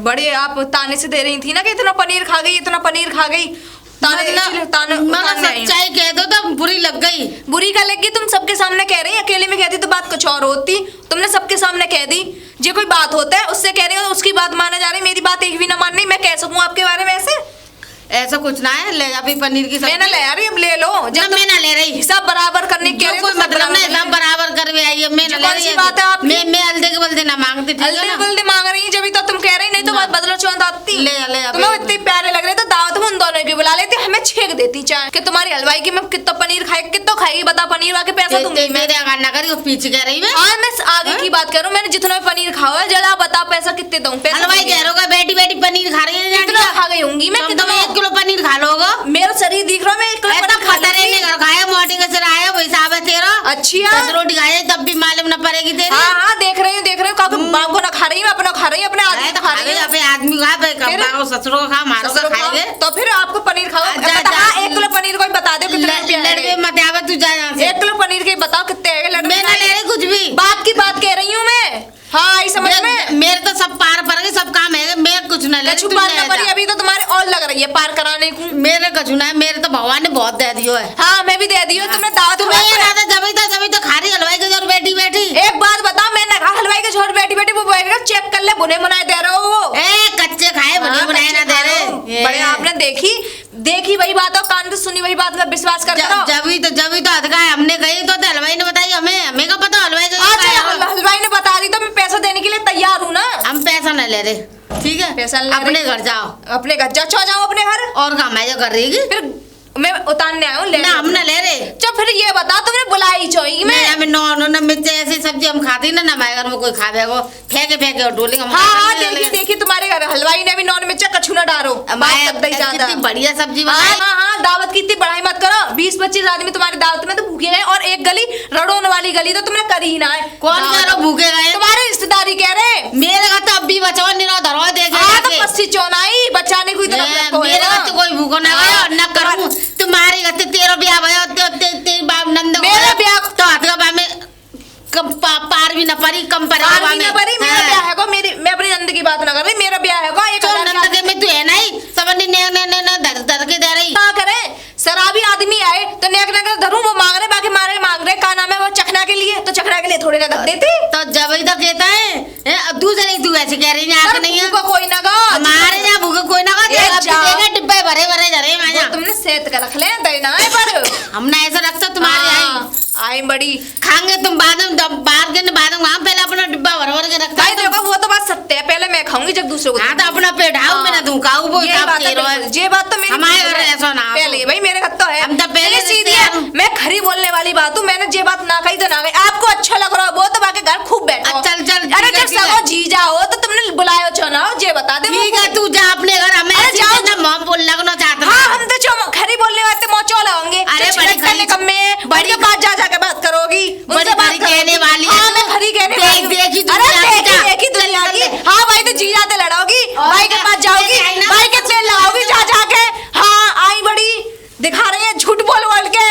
बड़े आप ताने से दे रही थी ना कि इतना पनीर खा गई, इतना पनीर खा गई। मतलब सच्चाई कह दो तो बुरी लग गई। बुरी का लगी, तुम सबके सामने कह रही, अकेले में कहती तो बात कुछ और होती। तुमने सबके सामने कह दी। जो कोई बात होता है उससे कह रही हो, उसकी बात माने जा रही, मेरी बात एक भी ना मान रही। मैं कह सकूं आपके बारे में ऐसे? ऐसा कुछ ना है, ले जा भी पनीर की मैं ना ले आ रही, अब ले लो। जब मैं ना ले रही, सब बराबर करने के लिए कोई मतलब नहीं, सब बराबर करवे आई है। मैं ना ले कौन रही सी बात है आपकी? मैं हल्दे के बल्दे ना मांगती, ठीक है हल्दी ना? बल्दी मांग रही जब तो तुम कह रही, नहीं तो बात बदलो चौंध आती। ले आ, तुम्हें इतने प्यारे लग रहे तो दावत में उन दोनों की बुला लेती, हमें छेक देती चाहे कि तुम्हारी हलवाई की मैं कितना पनीर खाएगी, कितना खाएगी बता, पनीर वाके पैसा दूंगी मैं। मेरे आगार ना करी, वो पीछे कह रही है। हाँ मैं आगे की बात करूँ, मैंने जितना भी पनीर खाओ है, जरा बता पैसा कितने दूं? हलवाई कह रहा बेटी बेटी पनीर खा रही है, कितना खा गई होंगी मैं? तुम कितना 1 किलो पनीर खा लोगे? मेरा शरीर दिख रहा है, मैं 1 किलो पनीर खा नहीं घर खाया, मोटी का सिर आया, वही हिसाब है तेरा। अच्छी है। 10 रोटी खाए तब भी मालूम न पड़ेगी तेरी। हाँ हाँ देख रही हूँ काकू, बाप को ना खा रही हूँ, अपना खा रही हूँ, अपने तो खा रही हूँ। अबे आदमी खा पे कब ससुरों को खा मारो का खाएंगे तो फिर आपको पनीर खाओ। जा, जा। हाँ 1 किलो पनीर को ही बता दो कितने रुपया है। लड़के मत आवे तू जा यहाँ से। 1 किलो पनीर के बताओ कितने है लड़के। मैं ना ले रही कुछ भी। बात की बात कह रही हूँ मैं। हाँ आई समझ में। मेरे तो सब पार पर गए, सब काम है, मैं कुछ ना ले रही। बात ना करी, अभी तो तुम्हारे और लग रही है पार कराने को। मेरे कछु ना है, मेरे तो भगवान ने बहुत दे दियो है। हाँ मैं भी दे दियो। तुमने दावत जब तो खा रही हलवाई के जोर बैठी बैठी। एक बात बता, मैंने कहा हलवाई के छोड़ बैठी बैठी वो बैठ गया, चेक कर ले बुने बुनाए दे रहे हो वो। कच्चे खाए बने बनाए ना दे रहे। बड़े आपने देखी वही बात और कान से सुनी वही बात में विश्वास कर रहे हो। जब तो हद का हमने कही तो हलवाई ने बताई, हमें का पता हलवाई का। हलवाई ने बता दी तो मैं पैसा देने के लिए तैयार हूँ ना। हम पैसा न ले रहे, ठीक है? पैसा ले अपने घर जाओ। अपने घर जाओ अपने घर। और काम है जो कर रही है? फिर मैं उतारने आया हूँ ले। हम न ले रहे। चल फिर ये बता तुमने बुलाई चाहिए मैं। हमें नॉन मिर्च ऐसी सब्जी हम खाते ना हमारे घर में कोई खावे वो फेंके और डोले। हाँ देखिए तुम्हारे घर हलवाई ने भी नॉन मिर्च कछु न डालो। कितनी बढ़िया सब्जी बनाई। हाँ दावत की इतनी बढ़ाई मत करो। 20-25 आदमी तुम्हारी दावत में तो भूखे गए और एक गली रड़ोन वाली गली तो तुमने करी ही ना है। कौन कह रहा भूखे गए? तुम्हारे रिश्तेदारी कह रहे। मेरे घर तो अब भी बचाओ निरो धरो देखे। पस्सी चौनाई बचाने को इतना मेरे घर तो कोई भूखो ना गया न करूँ। तुम्हारे घर से तेरा ब्याह भयो तेरी बाप नंद मेरा ब्याह तो हाथ का बाप में पार भी न परी कम परी मेरा ब्याह है को मेरी मैं अपनी नंद की बात ना कर रही। मेरा ब्याह है को एक नंद के में तू है नहीं सब ने धर के दे रही। क्या करे शराबी आदमी आए तो नेक नेक धरूं वो मांग रहे बाकी मारे मांग रहे का नाम है वो चखना के लिए तो चखना के लिए थोड़ी ना रख देती तो जब ही तो कहता है दूसरे तू ऐसे कह रही है नहीं है कोई ना गा हमारे यहाँ भूखा कोई ना गा डिब्बे भरे भरे जा रहे तुमने सेहत का रख ले देना है पर हमने ऐसा रखता तुम्हारे यहाँ आई बड़ी खाएंगे तुम बाद में वहाँ पहले अपना डिब्बा भर भर के रखता है। देखो वो तो बात सत्य है पहले मैं खाऊंगी जब दूसरे को। हाँ तो अपना पेट आओ मैं ना दूं खाऊं वो ये बात तो मेरी हमारे घर ऐसा ना पहले भाई मेरे घर तो है हम तो पहले सीधी है मैं खरी बोलने वाली बात हूँ। मैंने ये बात ना कही तो ना कही। आपको अच्छा लग रहा है वो तो बाकी घर खूब बैठो। चल अरे जब सगो जीजा हो तो तुमने बुलायो चुना हो ये बता दे। ठीक है तू जा अपने घर हमें जाओ मॉम बोल लगना चाहते हाँ हम तो खरी बोलने वाले मोचो लगाओगे। अरे बड़ी करने कम में बड़ी बात जा के बात करोगी उनसे बात कहने वाली हाँ मैं खरी कहने वाली देखी दुनिया की। हाँ भाई तो जीजा से लड़ोगी भाई के पास जाओगी भाई के तेल लगाओगी जा के। हाँ आई बड़ी दिखा रही है झूठ बोल के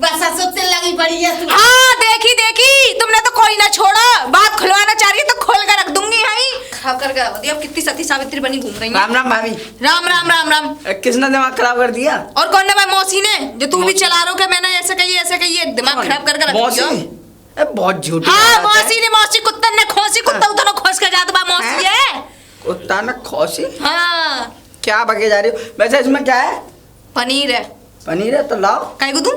बस सुत्ते लगी पड़ी है तू। हाँ देखी तुमने तो कोई ना छोड़ा। बात खुलवाना चाह रही तो खोल कर रख दूंगी। खा कर अब कितनी सती सावित्री बनी घूम रही है। राम राम भाभी। राम किसने दिमाग खराब कर दिया? और कौन ने भाई मौसी ने जो तू भी चला रहा हो मैंने ऐसे कही दिमाग खराब कर रख दिया। बहुत झूठी। हाँ मौसी कुत्तन ने खोसी कुत्ता उतना खोस के जाता बा मौसी है। कुत्ता ने खोसी? हाँ क्या बके जा रही हो? वैसे इसमें क्या है? पनीर है। पनीर है तो लाओ। काय को दूं?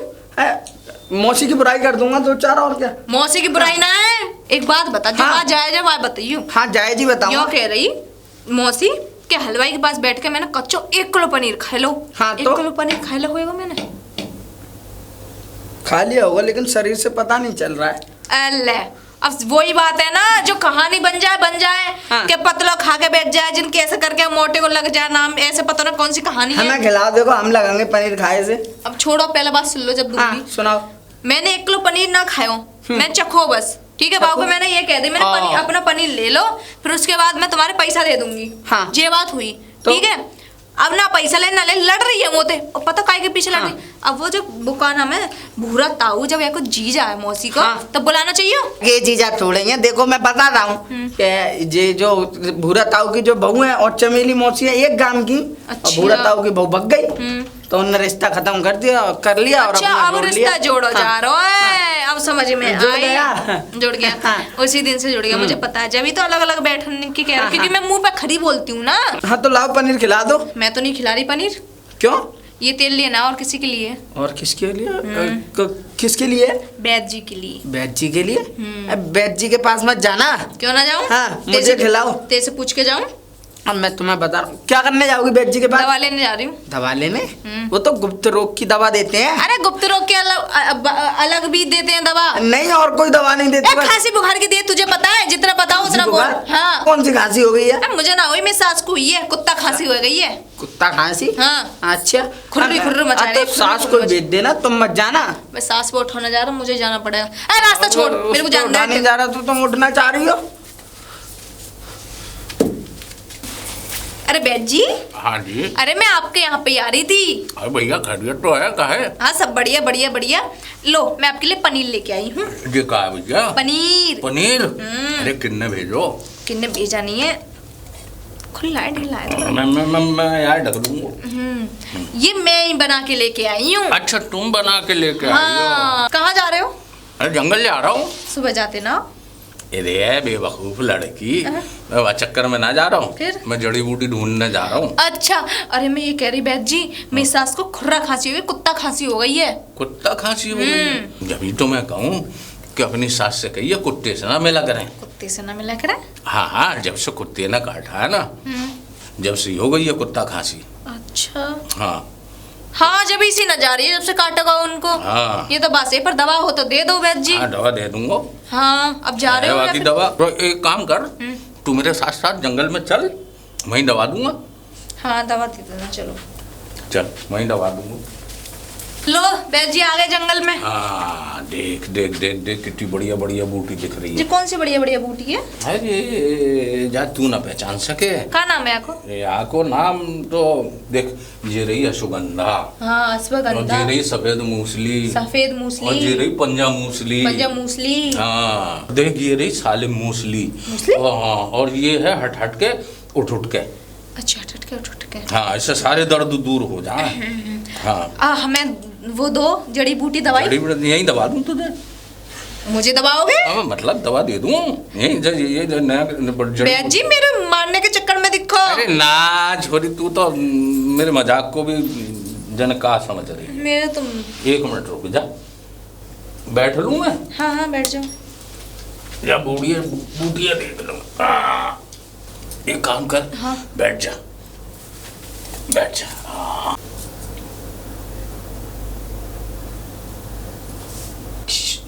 मौसी की बुराई कर दूंगा 2-4 और क्या। मौसी की बुराई ना है। एक बात बता जो बात जायज है वह बताइयो। हाँ जायज ही बताऊं। क्यों कह रही मौसी के हलवाई के पास बैठ के मैंने कच्चो 1 किलो पनीर खा लो। हाँ, 1 किलो पनीर खा लो होएगा मैंने खा लिया होगा लेकिन शरीर से पता नहीं चल रहा है। अल्ले अब वही बात है ना जो कहानी बन जाए हाँ। कि पतला खा के बैठ जाए जिनके ऐसे करके मोटे को लग जाए नाम ऐसे पता ना कौन सी कहानी है। हमें खिलाओ देखो हम लगाएंगे पनीर खाए से। अब छोड़ो पहले बात सुन लो जब दूंगी। हाँ, सुनाओ। मैंने 1 किलो पनीर ना खायो मैं चखो बस ठीक है। बाबू को मैंने ये कह दी मैंने अपना पनीर ले लो फिर उसके बाद मैं तुम्हारे पैसा दे दूंगी। हाँ। ये बात हुई तो? ठीक है। अब ना पैसा ले ना ले लड़ रही है मोते और पता काय के पीछे लड़ रही। अब वो जो बुकान हमें भूरा ताऊ जब को जीजा है मौसी को तब बुलाना चाहिए। ये जीजा छोड़ेंगे देखो मैं बता रहा हूँ ये जो भूरा ताऊ की जो बहू है और चमेली मौसी है एक गांव की। और भूरा ताऊ की बहू भग गई तो उन्होंने रिश्ता खत्म कर लिया और अच्छा अब रिश्ता जोड़ो जा रहा है। अब समझ में आया जुड़ गया उसी दिन से जुड़ गया मुझे पता है। जब तो अलग अलग बैठने की कह रहा क्योंकि मैं मुंह पे खरी बोलती हूँ ना। हाँ तो लाओ पनीर खिला दो। मैं तो नहीं खिला रही पनीर। क्यों? ये तेल लेना और किसी के लिए। और किसके लिए? किसके लिए? वैद्य जी के लिए। वैद्य जी के लिए? वैद्य जी के पास मत जाना। क्यों ना जाऊँ? हाँ, मुझे खिलाओ। तेरे से पूछ के जाऊँ? अब मैं तुम्हें बता रहा हूँ क्या करने जाओगी वैद्य जी के पास? दवा लेने जा रही हूँ। दवा लेने? वो तो गुप्त रोग की दवा देते हैं। अरे गुप्त रोग के अलग भी देते हैं दवा। नहीं और कोई दवा नहीं देते। खांसी बुखार की दे तुझे पता है जितना पता हो उतना बोल। हाँ कौन सी खांसी हो गई है? मुझे ना हुई मेरी सास को हुई है कुत्ता खांसी हो गई है। कुत्ता खांसी? हाँ अच्छा खुर्री मचा रही है। सास को भेज देना तुम मत जाना। मैं सास को उठाने जा रहा हूँ मुझे जाना पड़ेगा। अरे रास्ता छोड़ मेरे को जाना नहीं जा रहा तो तुम उठना चाह रही हो। अरे बैद जी, हाँ जी। अरे मैं आपके यहाँ पे आ रही थी। अरे भैया खैरियत तो है, काहे? हाँ सब बढ़िया बढ़िया बढ़िया। लो मैं आपके लिए पनीर लेके आई हूँ। ये कहा है भैया? पनीर। पनीर? अरे किन्ने भेजो? किन्ने भेजा नहीं है, खुला है ढीला है। मैं यार ढक दूंगा। ये मैं ही बना के लेके आई हूँ। अच्छा तुम बना के लेके आई हो? हाँ। कहाँ जा रहे हो? अरे जंगल जा रहा हूँ। सुबह जाते ना। अरे बेवकूफ लड़की, मैं वह चक्कर में ना जा रहा हूँ, फिर? मैं जड़ी बूटी ढूंढने जा रहा हूँ। अच्छा, अरे मैं ये कह रही बैद जी, मेरी सास को खुर्रा खांसी हो गई, कुत्ता खांसी हो गई है। कुत्ता खांसी हो गई? जब ही तो मैं कहूँ कि अपनी सास से कहिए कुत्ते से ना मिला करें। कुत्ते से ना मिला करें? हाँ हाँ, जब से कुत्ते ने काटा है ना, जब से हो गई है कुत्ता खांसी। अच्छा हाँ हाँ, जब इसी न जा रही है, जब से काटा हुआ उनको। हाँ। ये तो बात है, पर दवा हो तो दे दो बैद जी। हाँ दवा दे दूंगा। हाँ, अब जा रहे हो या बाकी फिर? दवा तो एक काम कर, तू मेरे साथ साथ जंगल में चल, वहीं दवा दूंगा। हाँ दवा दे देना, चलो चल वहीं दवा दूंगा। लो बैद जी आ गए जंगल में। हाँ देख देख देख देख कितनी बढ़िया बढ़िया बूटी दिख रही जी है। कौन सी बढ़िया बढ़िया बूटी है? अरे जा तू ना पहचान सके। क्या नाम है आपको? को नाम तो देख, ये रही अश्वगंधा, हाँ और अश्वगंधा, ये रही सफेद मूसली, सफेद और ये मूसली, रही पंजा मूसली, पंजाब मूसली। हाँ देख ये रही सालिम मूसली। मूसली? हाँ, और ये है हट हट के उठ उठ के। अच्छा ठटके ठटके। हाँ इससे सारे दर्द दूर हो जाए। हाँ हमें वो दो जड़ी बूटी दवाई। जड़ी बूटी यहीं दवा दूं तुझे। मुझे दबाओगे? हाँ मतलब दवा दे दूं यहीं ये जो नया बैद जी मेरे मारने के चक्कर में दिखो। अरे ना छोरी, तू तो मेरे मजाक को भी जन का समझ रही है। मेरे तुम 1 मिनट रुक जा, बैठ लूं मैं। हाँ हाँ बैठ जाओ। या बूढ़िया बूढ़िया देख लूंगा। एक काम कर, हाँ। बैठ जा बैठ जा। हाँ।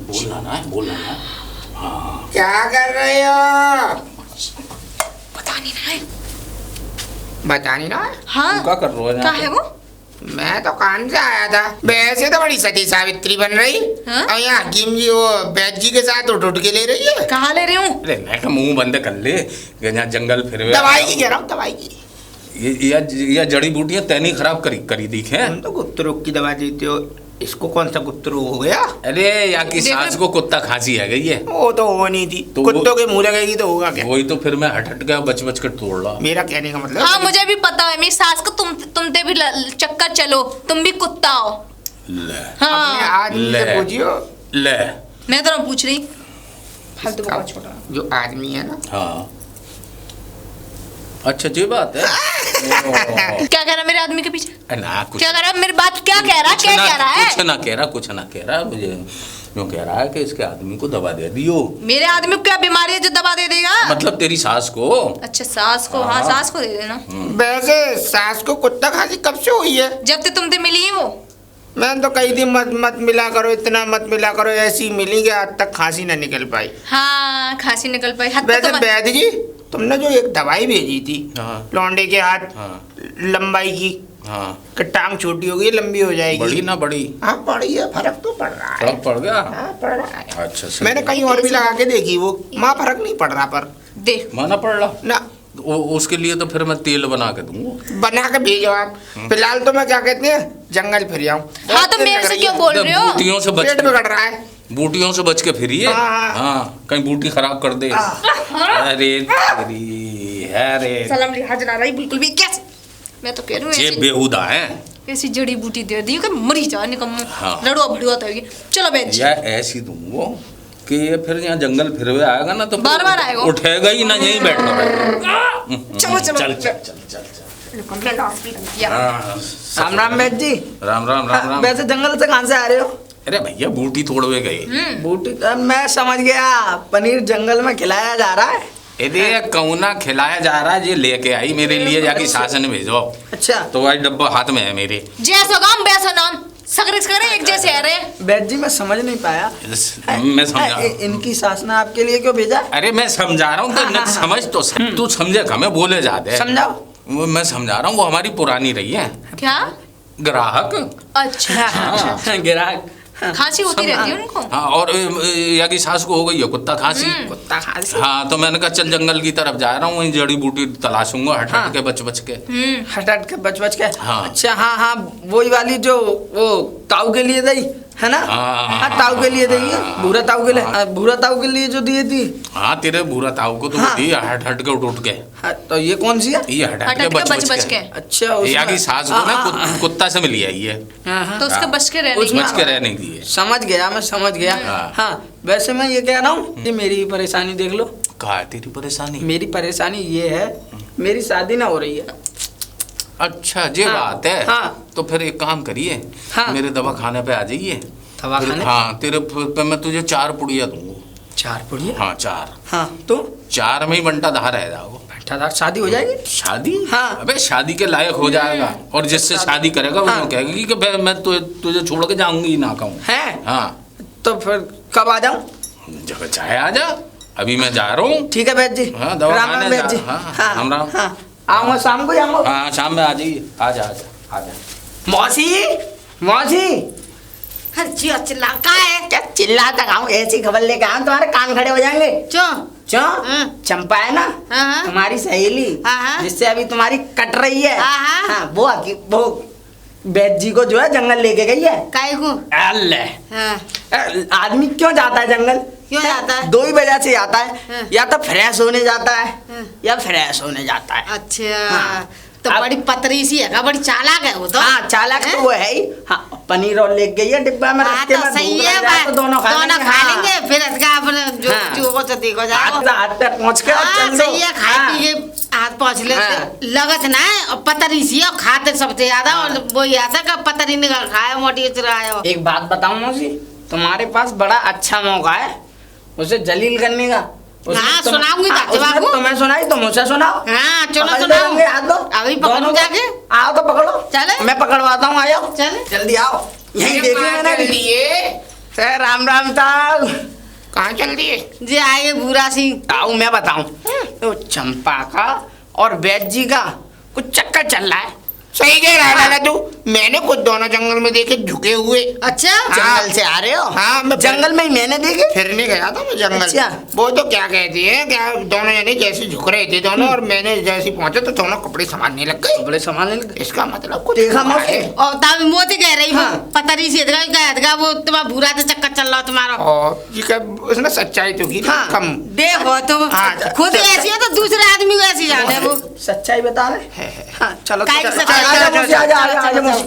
बोलना ना है, बोलना ना। हाँ क्या कर रहे हो? पता नहीं ना है। बता नहीं ना। हाँ तू क्या कर रहा है? क्या है वो? मैं तो कान से आया था। वैसे तो बड़ी सती सावित्री बन रही, हाँ? और यहाँ हकीम जी वो बैद जी के साथ उठ उठ के ले रही है। कहाँ ले रही हूँ? अरे मैं का मुंह बंद कर ले, कि यहाँ जंगल फिर दवाई की कह रहा हूँ, दवाई की। ये जड़ी बूटियां तैनी खराब करी दी है। तुम तो गुप्त रोग की दवा देते हो, इसको कौन सा गुप्त रोग हो गया? अरे यहाँ की देखो- सास को कुत्ता खांसी आ गई है। वो तो हो नहीं थी, तो कुत्तों के मुंह लगेगी तो होगा क्या? वही तो फिर मैं हट हट के बच बच कर तोड़ रहा। मेरा कहने का मतलब हाँ मुझे भी पता है, मेरी सास को तुमते भी चक्कर चलो, तुम भी कुत्ता हो। ले अपने हाँ आदमी ले। से पूछियो। ले। मैं तो ना पूछ रही, फालतू का बात छोड़ा। जो आदमी है ना, हाँ अच्छा ये बात है। ओ, क्या कह रहा है मेरे आदमी के पीछे? ना कुछ क्या कह रहा है मेरी बात? क्या कह रहा है? क्या कह रहा है? कुछ ना कह रहा मुझे यूँ कह रहा है कि इसके आदमी को दवा दे दियो। मेरे आदमी को क्या बीमारी है जो दवा दे देगा? मतलब तेरी सास को। अच्छा सास को, हाँ हाँ। सास को दे देना। वैसे सास को कुत्ता खांसी कब से हुई है? जब से तुमसे मिली है वो। मैंने तो कही थी मत मत मिला करो, इतना मत मिला करो, ऐसी मिली कि आज तक खांसी ना निकल पाई। हाँ खांसी निकल पाई। हद तक वैसे तो मत- वैद्य जी, तुमने जो एक दवाई भेजी थी हाँ। लौंडे के हाथ, हाँ लंबाई की, हाँ कि टांग छोटी हो गई लंबी हो जाएगी। बड़ी ना बड़ी हाँ पड़ी है, फर्क तो पड़ रहा है। फर्क पड़ गया। हाँ पड़ रहा है। अच्छा सही। मैंने कहीं और भी लगा के देखी, वो माँ फर्क नहीं पड़ रहा पर देख माना पड़ रहा ना। उसके लिए तो फिर मैं तेल बना के दूंगा। बना के भेजो आप। फिलहाल तो मैं क्या कहते हैं, जंगल फिर आऊँ। हाँ तो मेरे से क्यों बोल रहे हो? बूटियों से बच पेट बिगड़ रहा है। बूटियों से बच के फिरिए। हाँ। हाँ कहीं बूटी खराब कर दे। अरे तेरी है रे, सलाम लिहाज ना रही बिल्कुल भी। कैसे? मैं तो कह रही हूँ ये ऐसी- बेहुदा है। ऐसी जड़ी बूटी दे दी कि मरी जा निकम्मा। हाँ। लड़ुआ भड़ुआ तो होगी। चलो बैठ जी। या ऐसी दूंगो कि ये फिर यहाँ जंगल फिर हुए आएगा ना तो बार-बार आएगा। उठेगा ही ना, यहीं बैठा रहेगा। चलो, चलो, चल चलो। चल चल चल। निकम्मे लाश भी लग गया। हाँ, राम राम बैद जी। राम राम राम राम। वैसे जंगल से कहाँ से आ रहे हो? अरे भैया बूटी तोड़वे गए। बूटी मैं समझ गया, पनीर जंगल में खिलाया जा रहा है। ये कौना खिलाया जा रहा है, ये लेके आई मेरे लिए, जाके सास ने भेजो। अच्छा तो वही डब्बा हाथ में है मेरे। जैसा काम वैसा नाम, सगरिस करे एक जैसे है रे। बैद जी मैं समझ नहीं पाया। मैं समझा। इनकी सास ने आपके लिए क्यों भेजा? अरे मैं समझा रहा हूँ तो न समझ तो तू समझेगा, मैं बोले जाते समझाओ। मैं समझा रहा हूँ, वो हमारी पुरानी रही है क्या? ग्राहक। अच्छा ग्राहक। खांसी होती सब- रहती है उनको। हाँ, और या की सास को हो गई है कुत्ता खांसी। कुत्ता खांसी। हाँ, तो मैंने कहा चल जंगल की तरफ जा रहा हूँ, वहीं जड़ी बूटी तलाशूंगा हट हट के बच बच के। हट हट के बच बच के। हाँ। अच्छा हाँ हाँ, वही वाली जो वो ताऊ के लिए दई है ना। हाँ, हाँ ताऊ के लिए दई है, हाँ, भूरा ताऊ के लिए, हाँ। भूरा ताऊ के लिए जो दिए थी। हाँ, तेरे भूरा ताऊ को तो हाँ। दी हट हट के उठ के। हाँ, तो ये कौन सी है? ये हट हट हट के हट के बच बच के। अच्छा या की उसमें- सास को ना हाँ, हाँ, कुत्ता से मिली आई है, हाँ, हाँ। तो उसके हाँ। बच के रहने उसमें- की। बच के रहने की है। समझ गया, मैं समझ गया। हाँ। हाँ वैसे मैं ये कह रहा हूँ कि मेरी परेशानी देख लो। कहा है तेरी परेशानी? मेरी परेशानी ये है, मेरी शादी ना हो रही है। अच्छा ये हाँ, बात है। हाँ। तो फिर एक काम करिए, हाँ। मेरे दवा खाने पे आ जाइए। दवाखाने? हाँ, तेरे पे मैं तुझे 4 पुड़िया दूंगा। 4 पुड़िया? हाँ 4। हाँ तो 4 में ही बंटा धार रह जाओ। बैठा शादी हो जाएगी। शादी? हाँ। अबे शादी के लायक हो जाएगा, और जिससे शादी करेगा वो हाँ। कहेगी कि भाई मैं तुझे छोड़ के जाऊंगी ना कहूँ। है? हाँ, तो फिर कब आ जाऊँ? जब चाहे आ जा, अभी मैं जा रहा हूँ। ठीक है बैद जी। हाँ, दवा राम खाने राम बैद जा। जी। हाँ, हाँ राम राम। हाँ, आऊँगा शाम को ही आऊँगा। हाँ, शाम में आ जाइए। आ जा आ जा आ जा। मौसी, मौसी हर चीज चिल्ला का है। क्या चिल्लाता खाऊं? ऐसी खबर लेके आऊँ तुम्हारे कान खड़े हो जाएंगे। क्यों? क्यों? हाँ। चंपा है ना, हाँ, हाँ। तुम्हारी सहेली, हाँ, हाँ। जिससे अभी तुम्हारी कट रही है। हाँ, हाँ। हाँ, वो बैद जी को जो है जंगल लेके गई है। काय को? अल्लाह, हाँ। आदमी क्यों जाता है जंगल? क्यों जाता है? 2 ही वजह से जाता है। हाँ। या तो फ्रेश होने जाता है, हाँ। या फ्रेश होने जाता है। अच्छा। हाँ। तो अब- बड़ी पतरी सी है, बड़ी चालाक है वो तो। हाँ चालाक तो वो है ही। हाँ, पनीर और लेके गई है डिब्बा में हाँ रख के। तो मैं सही भूख है लग जाए तो दोनों खा लेंगे। खा हाँ। लेंगे, फिर इसका अपने जो हाँ। जो को तो देखो जाओ। हाथ तक पहुँच के और हाँ चल दो। सही है, खाए हाँ। पी के हाथ पहुँच ले। हाँ। लगत ना है, और पतरी सी है, और खाते सबसे ज्यादा। और वो याद है का पतरी निकल खाया मोटी चुराया हो। एक बात बताऊं मौसी, तुम्हारे पास बड़ा अच्छा मौका है उसे जलील करने का। हाँ, सुनाऊंगी बात बाबू। तुम्हें सुनाई तो मुझे सुनाओ। हाँ चलो पकड़ सुनाओ। लेंगे, हाथ दो। अभी पकड़ो दोनों को। जाके। आओ तो पकड़ो। चले? मैं पकड़वाता हूँ, आयो। चले? जल्दी आओ। यही देखी मैंने भी। लिए राम राम साहब। कहाँ चल दिए? जे आए बुरा सिंह। आओ मैं बताऊं, तो चंपा का और बैद जी का कुछ चक्कर चल रहा है। सही कह रहा है लाला तू। मैंने खुद दोनों जंगल में देखे झुके हुए। अच्छा। जंगल से आ रहे हो? हाँ, मैं जंगल में ही मैंने देखे। फिरने गया था मैं जंगल। अच्छा। वो तो क्या कहती है, क्या दोनों जने जैसे झुक रहे थे दोनों, और मैंने जैसे पहुंचे तो दोनों कपड़े संभालने लग गए। बड़े संभालने लगे। इसका मतलब कुछ देखा हुआ मौसी? है। और तब मोती कह रही हाँ। वो पतरी सी कहता वो तुम्हारा बुरा तो चक्कर चल रहा तुम्हारा। और जी का उसने सच्चाई तो की हाँ। कम। देखो तुम हाँ, खुद अच्छा, ऐसी हो तो दूसरे आदमी को ऐसी जाने वो। सच्चाई बता रहे। है। हाँ चलो काहे की चलो, सच्चाई? आजा चलो, मौसी, आजा चलो, आजा आजा चलो, मौसी।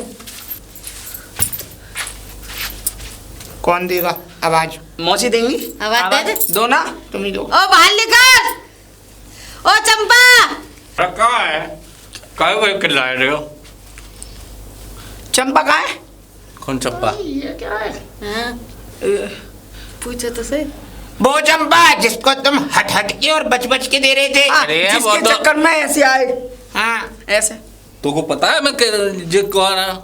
कौन देगा आवाज? मौसी देंगी आवाज दे दे। दो ना। तुम ही दो। ओ बाहर निकल। ओ चंपा। कहाँ है? काय वो चिल्ला रहे हो? चंपा कहाँ है? कौन चप्पा? ये क्या है? हाँ, पूछो तो सही। वो चंपा जिसको तुम हट हट के और बच बच के दे रहे थे। हाँ, अरे, वो जिसके तो- चक्कर में ऐसे आए। हाँ। ऐसे तुमको पता है मैं जो कौन है?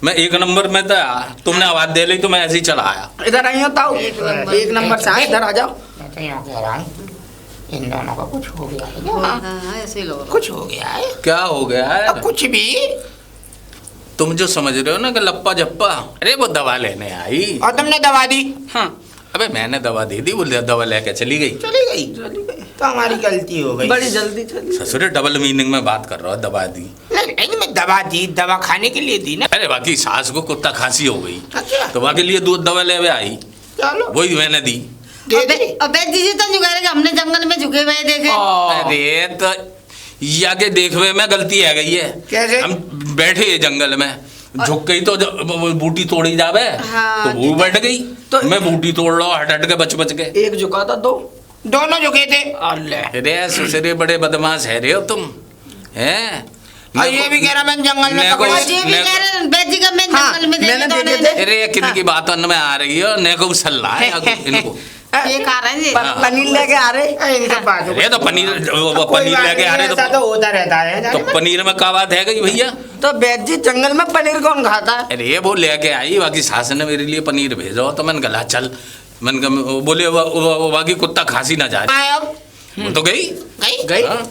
मैं 1 नंबर में था, तुमने आवाज दे ली तो मैं ऐसे ही चला आया। इधर आई हो ताऊ। 1 नंबर से आए, इधर आ जाओ। मैं तो यूँ कह रहा हूँ, इन दोनों का कुछ हो गया है क्या? हाँ ऐसे ही लोग। कुछ हो गया है। क्या हो गया है? अब कुछ भी। तुम जो समझ रहे हो ना कि लप्पा जप्पा, अरे वो दवा लेने आई। और तुमने दवा दी? हाँ अबे मैंने दवा दे दी, वो दवा लेके चली गई। चली गई। तो हमारी गलती हो गई। बड़ी जल्दी चली। ससुरे डबल मीनिंग में बात कर रहा हूँ, दवा दी। नहीं, मैं दवा दी, दवा खाने के लिए दी ना। अरे बाकी सास को कुत्ता खांसी हो गई, अच्छा। तो बाकी लिए दूध दवा ले आई, चलो वही मैंने दी। दे दी। अबे दीदी तो नहीं कह रहे कि हमने जंगल में झुके हुए देखे। अरे तो या के देखवे में गलती आ गई है। कैसे? हम बैठे हैं जंगल में, झुक गई तो वो बूटी तोड़ी जावे। हाँ, तो वो बैठ गई, तो- मैं बूटी तोड़ रहा हूँ हट हट के बच बच के। एक झुका था, 2 दोनों झुके थे। अल्लाह। अरे ससुरे बड़े बदमाश है रे हो तुम, हैं? और ये भी कह रहा मैं जंगल में मैं पकड़ा। को- और ये भी कह रहे हैं बेटी का मैं हाँ, जंगल में मैंने देखे देखे दोनों थे। अरे किन की बात में आ रही है, ने को सल्ला है इनको। ये खा रहे हैं हाँ। पनीर लेके आ रहे। इनसे बात हो अरे तो पनीर वो कोई पनीर बात लेके आ नहीं, रहे ऐसा तो होता रहता है। तो पनीर में क्या बात है गई भैया? तो बैद जी जंगल में पनीर कौन खाता है? अरे वो लेके आई, बाकी सास ने मेरे लिए पनीर भेजो, तो मैंने कहा चल। मन बोले बाकी कुत्ता खांसी ना जाए, आए अब वो तो गई। गई। गई। हाँ।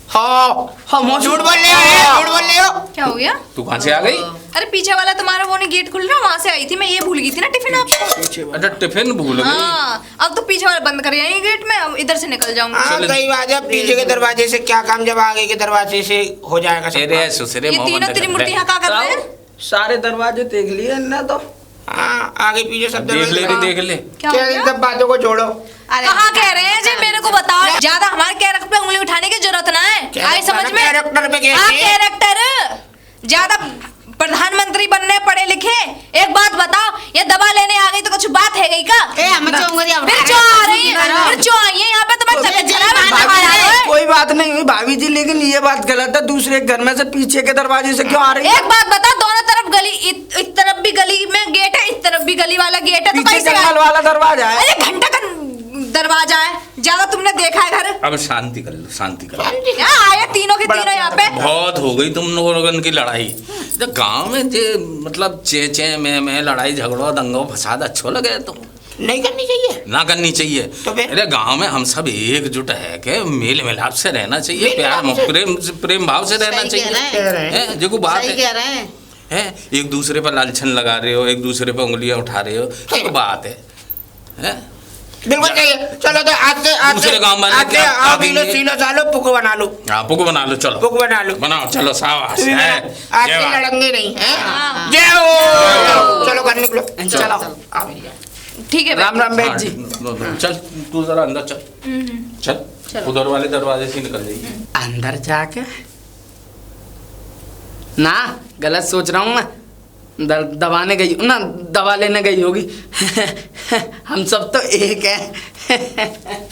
हाँ मौसी झूठ बोल रहे हो, झूठ बोल रहे हो। क्या हो गया? तू कहाँ से आ गई? अरे पीछे वाला तुम्हारा वो नहीं गेट खुल रहा, वहां से आई थी मैं, ये भूल गई थी ना टिफिन आपको। अच्छा टिफिन भूल गई। हाँ अब तो पीछे वाला बंद कर यही गेट में, अब इधर से निकल जाऊंगी। हाँ सही बात है, पीछे के दरवाजे से क्या काम जब आगे के दरवाजे से हो जाएगा सब तेरे काम। सुसरे ये मुंह तीनों बंद तेरी कर मूर्ति ले। यहाँ क्या कर रहे हैं? सारे दरवाजे देख लिए ना तो हाँ आगे पीछे सब देख ले दरवाजे। रे, देख ले। क्या हो क्या इन गया? सब बातों को छोड़ो। कहाँ कह रहे हैं जी, मेरे को बताओ। ज्यादा हमारे कैरेक्टर पे उंगली उठाने की जरूरत ना है, आई समझ में? कैरेक्टर पे कैसे? हाँ कैरेक्टर, ज्यादा प्रधानमंत्री बनने पढ़े लिखे। एक बात बताओ, ये दवा लेने आ गई तो कुछ बात है गई का? ए हम चौंगरिया फिर क्यों आ रही है? फिर क्यों आई है यहाँ पे? तुम्हें तबीयत खराब है, दवा ला रहे हो? कोई बात नहीं हुई भाभी जी, लेकिन ये बात गलत है, दूसरे घर में से पीछे के दरवाजे से क्यों आ रही है? एक बात बता, दोनों तरफ गली, इस तरफ भी गली में गेट है, इस तरफ भी गली वाला गेट है, तो पीछे कैसे जंगल वाला दरवाजा है। अरे घंटा का दरवाजा है, ज्यादा तुमने देखा है घर? अब शांति कर लो, शांति कर लो। यहाँ आए तीनों के तीनों यहाँ पे। बहुत हो गई तुम लोगों की लड़ाई। जब गांव में जे मतलब चे में लड़ाई झगड़ो दंगो फसाद अच्छो लगे तुम नहीं करनी चाहिए। ना करनी चाहिए। तो फिर? अरे गांव में हम सब एकजुट है के मेल मिलाप से रहना चाहिए, मेल प्यार मिलाप से? प्रेम भाव से रहना सही कह चाहिए। रहे हैं। हैं, जो को बात सही है, कह रहे हैं। है एक दूसरे पर लालछन लगा रहे हो, एक दूसरे पर उंगलियां उठा रहे हो, क्या बात है? हैं? बिल्कुल चाहिए। चलो तो आज से दूसरे गांव वाले आज से क्या आओ कहेंगे? किलो सीलो चालो पुक बना लो। हाँ पुक बना लो, चलो पुक बना लो। बनाओ, चलो शाबाश है। आज जय से बाबा। लड़ेंगे नहीं हैं? हाँ। जय हो। चलो घर निकलो। चलो आओ मेरी जान। ठीक है राम राम बेट जी। हाँ, चल तू जरा अंदर चल, चल उधर वाले दरवाजे से निकल जाइए। अंदर जाके ना गलत सोच रहा हूँ मैं, दबाने गई ना, दवा लेने गई होगी। हम सब तो एक है।